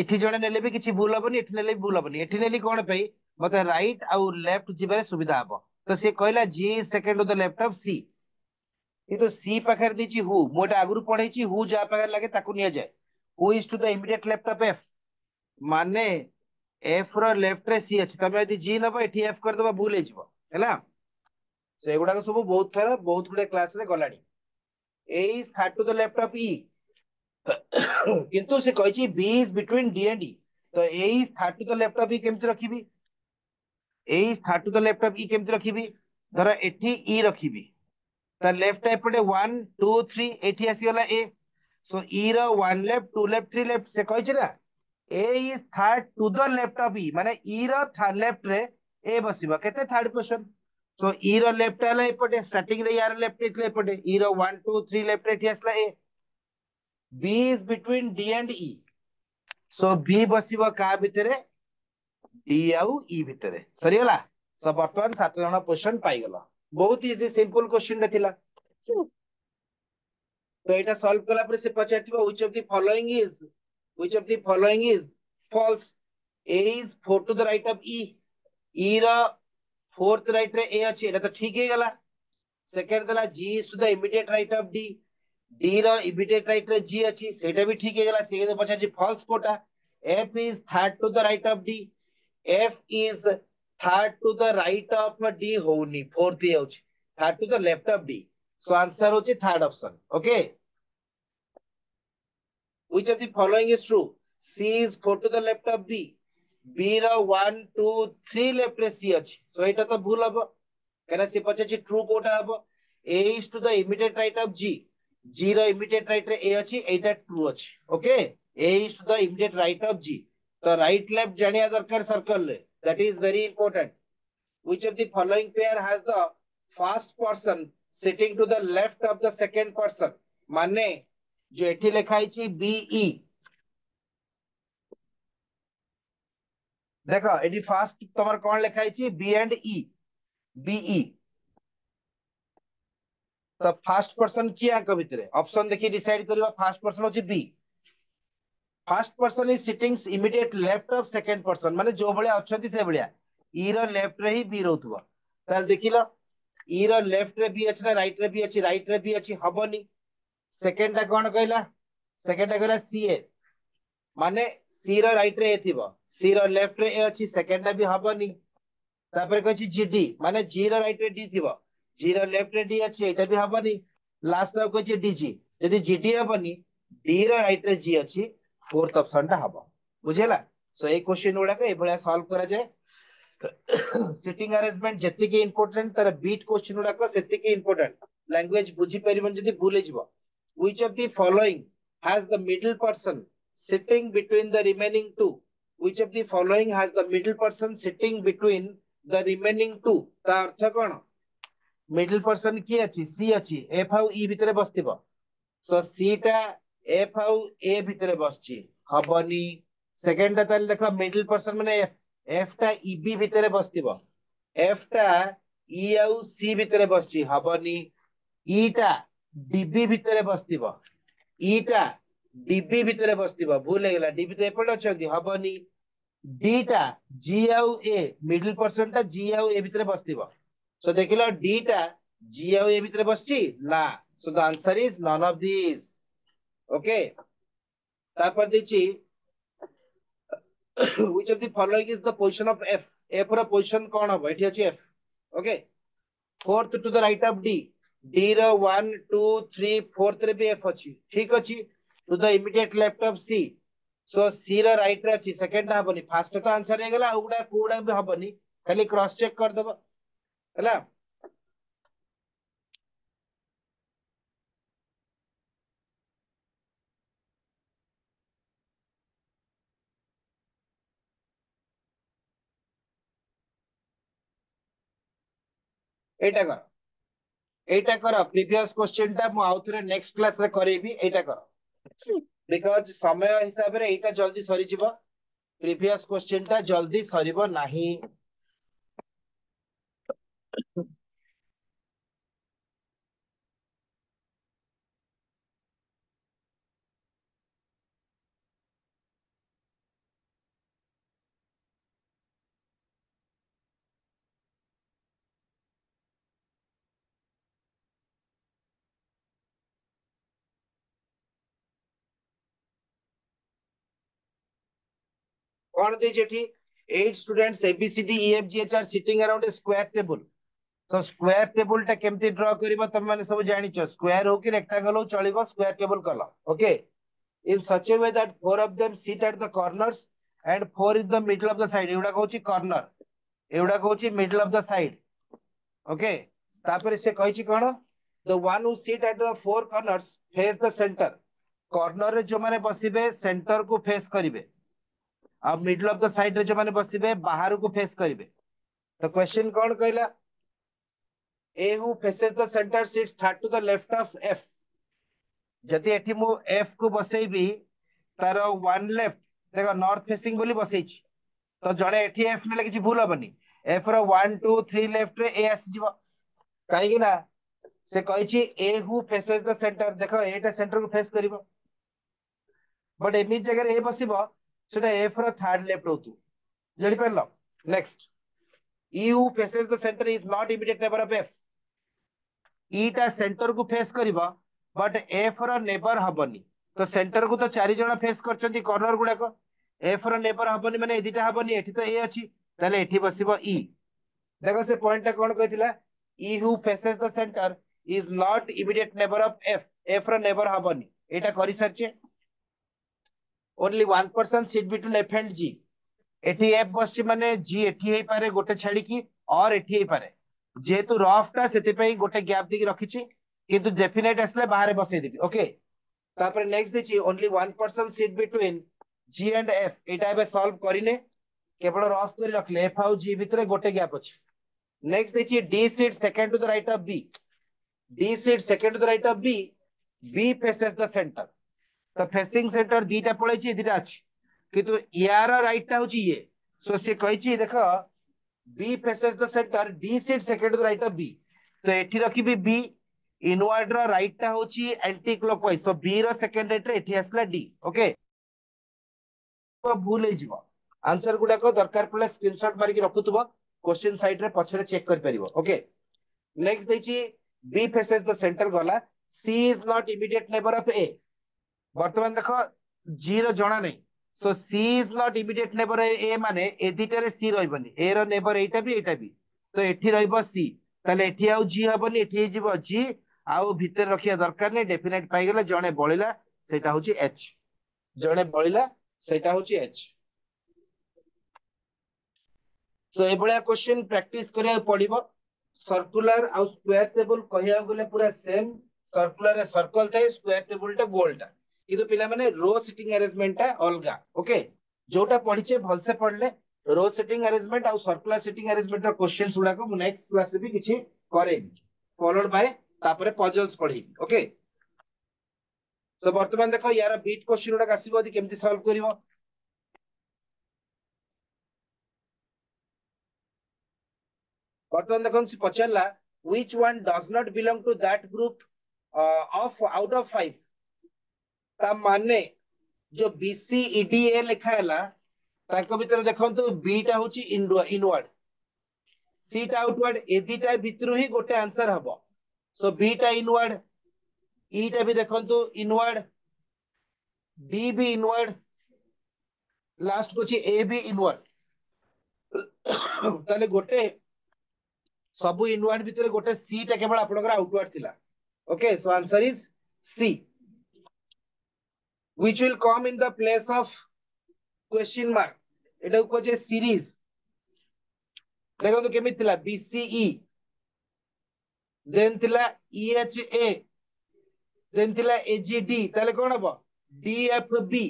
एठी जणे नेले भी किछि भूल हबनी एठी नेले भी भूल हबनी एठी नेली कोन पई मते राइट आ लेफ्ट जिबारे सुविधा हबो तो से कहला G second to the left of C ये तो सी पाखर दीची हु मोटा आगुरु पढैची हु जा पाखर लागे ताकू निया जाय who is to the immediate left of F माने एफ रो लेफ्ट रे सी अछि तमे यदि जी नबो एठी एफ कर दबा भूल हे जिवो हैला से गुडा सब बहुत थरा बहुत गुडे क्लास रे गलानी A is third to the left of E किंतु से कहछि B is between D and E तो A is third to the left of E केमति रखिबी A is third to the left of E केमति रखिबी धर एठी ई रखिबी ता लेफ्ट एपटे 1 2 3 एठी आसी गला ए सो ई रो 1 लेफ्ट 2 लेफ्ट 3 लेफ्ट से कहछि ना A is third to the left of E माने ई रो थर्ड लेफ्ट रे ए बसिबा केते थर्ड पोजीशन सो ई रो लेफ्ट आला एपटे स्टार्टिंग रे यार लेफ्ट इतले एपटे ई रो 1 2 3 लेफ्ट एठी आसला A B is between D and E so B बसिबा का भितरे डी आउ ई भितरे सरी गला सो वर्तमान 7 जण पोजीशन पाई गला बहुत इजी सिंपल क्वेश्चन रे थिला तो एटा सॉल्व कला पर से पचारथिबा which of the following is false A is 4 to the right of E रा फोर्थ राइट रे ए अछि एटा तो ठीक हे गला सेकंड दला G is to the immediate right of D रा इमीडिएट राइट रे जी अछि सेटा भी ठीक हे गला से तो पचारछि फॉल्स कोटा F is third to the right of D F is third to the right of D होनी फोर्थ ही होछि third to the left of D so answer होछि third option okay which of the following is true c is 4 to the left of b रा 1 2 3 left रे c अछि सो एटा तो भूल हबो कना से पछछि ट्रू कोटा हबो a is to the immediate right of g रा immediate right रे a अछि एटा ट्रू अछि okay a is to the immediate right of g तो राइट लेफ्ट जानिया दरकार सर्कल रे that is very important which of the following pair has the first person sitting to the left of the second person माने जो एठी लिखा है be देखो एठी फास्ट तमर कोन लिखा है बी एंड ई बीई तो फर्स्ट पर्सन किया के भितरे ऑप्शन देखि डिसाइड करबा फर्स्ट पर्सन होची B first person is sitting immediate left of second person माने जो भले अछंती से भलिया ई रो लेफ्ट रे ही बी रहउतबा ताल देखिलो ई रो लेफ्ट रे बी अछि ना राइट रे बी अछि हबनी सेकंड टा कोन कहला सेकंड टा कहला सी ए माने सी रो राइट रे ए थिबो सी रो लेफ्ट रे ए अछि सेकंड टा भी हबनी तापर कहछि जीडी माने जी रो राइट रे डी थिबो जी रो लेफ्ट रे डी अछि एटा भी हबनी लास्ट रो कहछि डीजी यदि जीडी हबनी डी रो राइट रे जी अछि फोर्थ ऑप्शन टा हबो बुझेला सो ए क्वेश्चन उडा के ए भलिया सॉल्व करा जाय सिटिंग अरेंजमेंट जति के इंपोर्टेंट तर बीट क्वेश्चन उडा को सेति के इंपोर्टेंट लैंग्वेज बुझी परिबन जदि भूले जिवो which of the following has the middle person sitting between the remaining two which of the following has the middle person sitting between the remaining two ता अर्थ कोन middle person की अछि सी अछि एफ आउ ई भितरे बसतिबो सो सी टा एफ आउ ए भितरे बसछि हबनी सेकंड ता ताले देखो मिडिल पर्सन माने एफ टा ई बी भितरे बसतिबो एफ टा ई आउ सी भितरे बसछि हबनी ई टा डीबी भितरे बसतिबो ई टा डीबी भितरे बसतिबो भूल गेला डीबी तो एपट अछंती हबनी डी टा जी आउ ए मिडिल पर्सन टा जी आउ ए भितरे बसतिबो सो देखिलो डी टा जी आउ ए भितरे बसछि ना so the answer is none of these okay तापर देछि which of the following is the position of f रो पोजीशन कोन हो एठी अछि f okay fourth to the right of D रो 1 2 3 फोर्थ रे भी f अछि ठीक अछि to the immediate left of C so C रो राइट रे अछि सेकंड हबनी फर्स्ट तो आंसर हे गेला उडा कोडा भी हबनी खाली क्रॉस चेक कर दबो हैला। एटा कर, एटा कर प्रीवियस क्वेश्चन टा मु आउ थरे नेक्स्ट क्लास रे करेबी, एटा कर बिकॉज समय हिसाब रे एटा जल्दी सरी जिवो, प्रीवियस क्वेश्चन टा जल्दी सरीबो नाही। कौन दे जेठी 8 students ABCD EFGH are sitting around a square table. तो स्क्वायर टेबल टा केमती ड्रा करिवो तुम माने सब जानिचो, स्क्वायर हो कि रेक्टेंगल हो चलिबो, स्क्वायर टेबल कलो okay. In such a way that 4 of them sit at the corners and 4 in the middle of the side, एवडा कहूची corner, एवडा कहूची middle of the side okay. तापर से कहूची कोन, the one who sit at the four corners face the center, corner रे जो माने बसिबे centre को face करिवे, अब middle of the side रे जो माने बसिबे बाहर को फेस करिवे। तो क्वेश्चन कौन कहला, A who faces the centre sits third to the left of F. जति एठी मु एफ को बसेइबी तार वन लेफ्ट, देखो नॉर्थ फेसिंग बोली बसेइछि, तो जणे एठी एफ नेले किछि भूल हबनी, एफ रो 1 2 3 लेफ्ट रे ए आसी जिवो, काहे कि ना से कहिछि ए हु फेसेस द सेंटर, देखो एटा सेंटर को फेस करिवो, बट एमी जगह ए बसिबो सेटा एफ रो थर्ड लेफ्ट होतु, जणी परलो। Next, E who faces the center is not immediate neighbor of F. E टा सेंटर को फेस करिवो बट F रो नेबर हबनी, तो सेंटर को तो चारि जण फेस करचंती कॉर्नर गुडा को, F रो नेबर हबनी माने एदिटा हबनी, एठी तो A अछि ताले एठी बसिबो E। देखो से पॉइंट टा कोन कहतिला, E who faces the center is not immediate neighbor of F, F रो नेबर हबनी, एटा करि सरचे। Only one person sit between F and G, एठी एफ बसची माने जी एठी हे पारे गोटे छाडी की और एठी हे पारे, जेतु रफ टा सेते पई गोटे गैप देकी रखिची, किंतु डेफिनेट असले बाहर बसै देबी ओके। तापर नेक्स्ट देची only one person seat between G and F, एटा एबे सॉल्व करिने, केवल रफ करी रखले एफ आउ जी भितरे गोटे गैप अछि। नेक्स्ट देची D seat second to the right of B, D seat second to the right of B, B faces the centre, तो फेसिंग सेंटर दीटा पळैछि दीटा अछि, किंतु यार राइट टा होची ये, सो से कहिछि देखो B faces the center, D sits second to the right of B, तो एठी रखिबी B, इनवर्ड रो राइट टा होची एंटी क्लॉकवाइज, तो B रो सेकंड राइट रे एठी आसला D ओके। तो भूल हे जिवो, आंसर गुडा को दरकार पले स्क्रीनशॉट मारि के रखुतबो, क्वेश्चन साइड रे पछरे चेक कर परिबो ओके। नेक्स्ट देची B faces the center गला, C is not immediate neighbor of A, वर्तमान देखो G रो जणा नै, so C is not immediate neighbor A माने ए दिटारे C रहबनी, A रो नेबर एटा भी तो एठी रहबो C, ताले एठी आउ G हबनी, एठी जिवो G आउ भितर रखिया दरकार नै, डेफिनेट पाई गेला, जणे बळिला सेटा होची H, जणे बळिला सेटा होची H। सो ए बळिया क्वेश्चन प्रैक्टिस करिया पड़िबो। सर्कुलर आउ स्क्वायर टेबल कहिया गले पूरा सेम, सर्कुलर सर्कल थाए, स्क्वायर टेबल टा गोल टा, किंतु पिला माने रो सिटिंग अरेंजमेंट टा अलगा ओके। जोटा पढिचे भलसे पढले, रो सिटिंग अरेंजमेंट आउ सर्कुलर सिटिंग अरेंजमेंट रो क्वेश्चंस गुडा को नेक्स्ट क्लास रे भी किछि करे, फॉलोड बाय तापरे पजल्स पढी ओके। सो वर्तमान देखो यार बीट क्वेश्चन गुडा आसीबो, दि केमति सॉल्व करिवो। वर्तमान देखो पचारला which one does not belong to that group of out of 5, ता माने जो BCEDA लिखा हैला ताको भीतर देखंतु बी टा होची इनवर्ड, सी टा आउटवर्ड, ए दिटा भितरु ही गोटे आंसर हबो, सो बी टा इनवर्ड, ई टा भी देखंतु इनवर्ड, डी भी इनवर्ड, लास्ट कोची ए भी इनवर्ड, ताले गोटे सबु इनवर्ड भितर गोटे सी टा केवल आपनकर आउटवर्ड थिला okay. So answer is C, which will come in the place of question mark, एटा को जे सीरीज देखो केमी थिला बीसीई देन थिला ईएचए देन थिला एजीडी ताले कोन हबो डीएफबी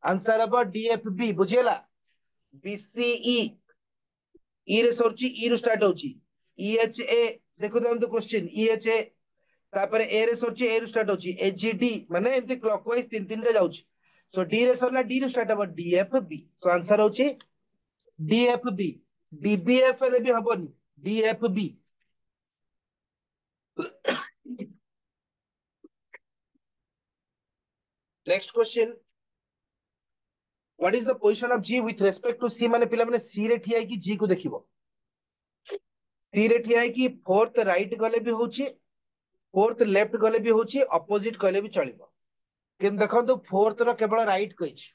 आंसर हबो डीएफबी बुझेला बीसीई ई रे सरची ई रो स्टार्ट होची ईएचए देखो तो क्वेश्चन ईएचए तापरे ए रे सरची ए रो स्टार्ट होची एजीडी माने एमती क्लॉकवाइज तीन तीन रे जाउची सो डी रे सरला डी रो स्टार्ट हबो डीएफबी सो आंसर होची डीएफबी डीबीएफ ले भी हबोनी DFB next question what is the position of G with respect to C माने पिला माने सी रे ठिया की जी को देखिबो सी रे ठिया की फोर्थ राइट गले भी होची फोर्थ लेफ्ट गले भी होची अपोजिट गले भी चलिबो किन देखंतु फोर्थ रो केवल राइट कहिछि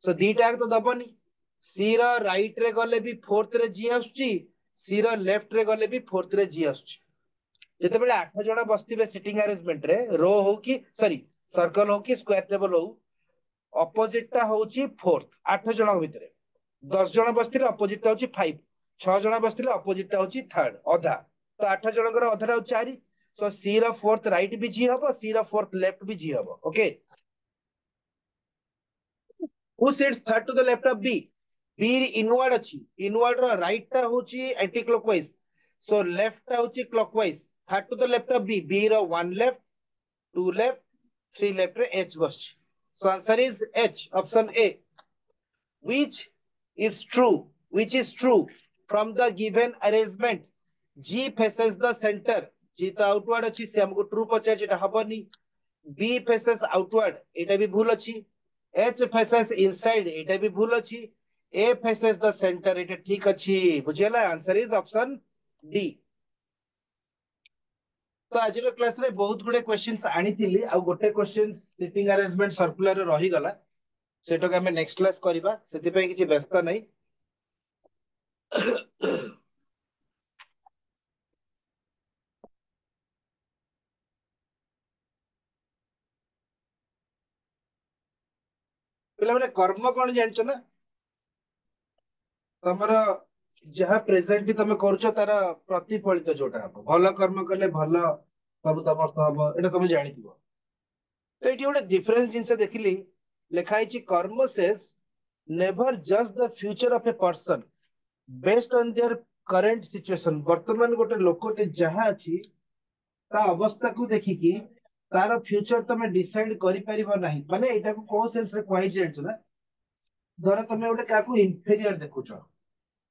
सो दीटा तो दबनी सी रो राइट रे गले भी फोर्थ रे जी आछी सी रो लेफ्ट रे गले भी फोर्थ रे जी आछी जते बेले 8 जण बस्तिबे सिटिंग अरेंजमेंट रे रो हो कि सॉरी सर्कल हो कि स्क्वायर टेबल हो अपोजिट टा होची फोर्थ 8 जण भितरे 10 जण बस्तिले अपोजिट टा होची 5 6 जण बस्तिले अपोजिट टा होची थर्ड अधा तो 8 जणकर अधा रा 4 सो सी रो फोर्थ राइट भी जी हबो सी रो फोर्थ लेफ्ट भी जी हबो okay who sits third to the left of B B inward अछि इनवर्ड रो राइट टा होची एंटी क्लॉकवाइज सो लेफ्ट टा होची clockwise third to the left of B B रो 1 लेफ्ट 2 लेफ्ट 3 लेफ्ट रे एच बसछि so answer is H option A which which is true from the given arrangement g faces the center g तो outward अछि से हमको true पचार जेटा हबनी b faces outward एटा भी भूल अछि h faces inside एटा भी भूल अछि a faces the center एटा ठीक अछि बुझियला आंसर इज ऑप्शन डी तो आज क्लास रे बहुत गुडे क्वेश्चंस आनी थिली आ गोटे क्वेश्चन सिटिंग अरेंजमेंट सर्कुलर रही गला सेटो के हमें नेक्स्ट क्लास करिबा सेति पय किछि व्यस्त नै पिला माने कर्म कोन जानछ ना तमरा जहा प्रेजेंट तमे करछो तार प्रतिफलित जोटा हबो भलो कर्म कले भलो सब तमस्त हबो एटा तमे जानिथिबो तो एटी गोटे डिफरेंस जिंस देखिली लिखाई छि कर्म सेज नेवर जज the future of a person based on their current situation वर्तमान गोटे लोकटे जहा अछि ता अवस्था को देखिकी तार फ्यूचर तमे डिसाइड करि परिबो नाही माने एटा को को सेंस रे क्वाइ जेंच ना धर तमे गोटे काकू इंफीरियर देखुछ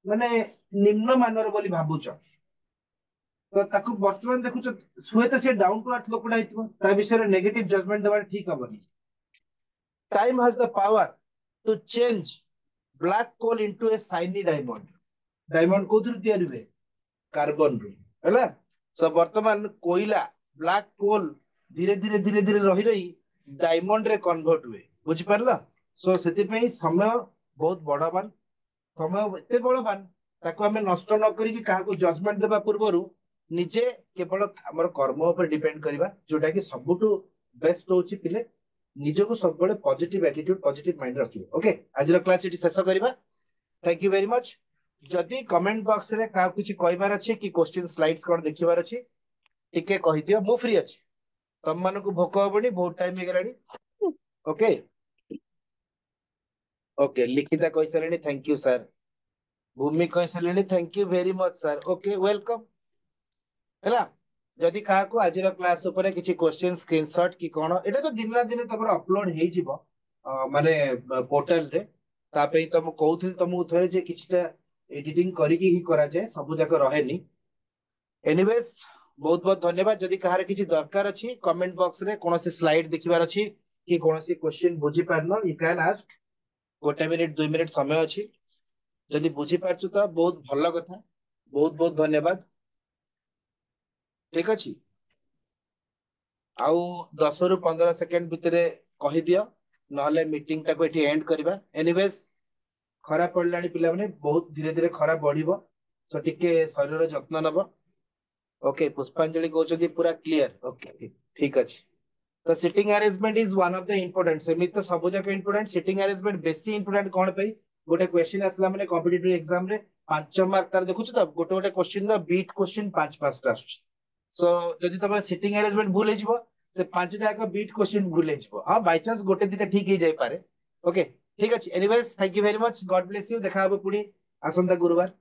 माने निम्न मानर बोली भाबुछ तो ताकू वर्तमान देखुछ हुए तो से डाउन टू अर्थ लोकडा हितबो ता विषय रे नेगेटिव जजमेंट देबा ठीक हबनी time has the power to change black coal into a shiny diamond diamond कोथुर तयारी हुए कार्बन रू हैला सो वर्तमान कोइला ब्लैक कोल धीरे धीरे धीरे धीरे रही रही डायमंड रे कन्वर्ट हुए बुझि परला सो सेति पई समय बहुत बड़बान समय एते बड़बान ताको हमें नष्ट न करी कि काहा को जजमेंट देबा पूर्वरु निजे केवल हमर कर्म ऊपर डिपेंड करिबा जोटा कि सबुटु बेस्ट होची पिले निजे को सब बड़े पॉजिटिव एटीट्यूड पॉजिटिव माइंड रखिबो ओके आज रो क्लास एटी शेष करिबा थैंक यू वेरी मच जदि कमेंट बॉक्स रे का कुछ कहबार अछि कि क्वेश्चन स्लाइड्स कोन देखिबार अछि टिके कहि दियो मु फ्री अछि तम मानको को भोक होबनी बहुत टाइम हे गेलानी ओके ओके लिखिता कहि सलेनी थैंक यू सर भूमि कहि सलेनी thank you very much sir okay welcome हैला जदि काहा को आज रो क्लास ऊपर किछि क्वेश्चन स्क्रीनशॉट कि कोन एटा तो दिन ना दिन तमर अपलोड हे जिवो माने पोर्टल रे ता पे तम कहउथिल तमु थरे जे किछटा एडिटिंग करी की ही करा जाय सब जाक रहेनी एनीवेज बहुत बहुत धन्यवाद जदि कहार किछि दरकार अछि कमेंट बॉक्स रे कोनोसी स्लाइड देखिबार अछि कि कोनोसी क्वेश्चन बुझी पारनो यू कैन आस्क गोटे मिनिट 2 मिनिट समय अछि जदि बुझी पारछु त बहुत भलो कथा बहुत बहुत धन्यवाद ठीक अछि आउ 10 रु 15 सेकंड भितरे कहि दियो नहले मीटिंग टाको एठी एंड करबा एनीवेज खरा पडलानी पिला माने बहुत धीरे धीरे खरा बढ़िबो सो टिके शरीर जत्न नबो ओके पुष्पांजलि कहउछथि पूरा क्लियर ओके ठीक अछि तो sitting arrangement is one of the important सेमित तो सब जक इंपोर्टेंट सिटिंग अरेंजमेंट बेसी इंपोर्टेंट कोन पे गोटे क्वेश्चन आसला माने कॉम्पिटिटिव एग्जाम रे 5 मार्क तार देखुछ त गोटे गोटे क्वेश्चन रो बीट क्वेश्चन 5 टा आसुछ सो जदि तमर सिटिंग अरेंजमेंट भूल हेजिवो से 5 टा का बीट क्वेश्चन भूल हेजिवो हां बाय चांस गोटे दिटा ठीक हे जाय पारे ओके ठीक अछि anyways thank you very much God bless you देखा हबो पुनी आसंता गुरुवार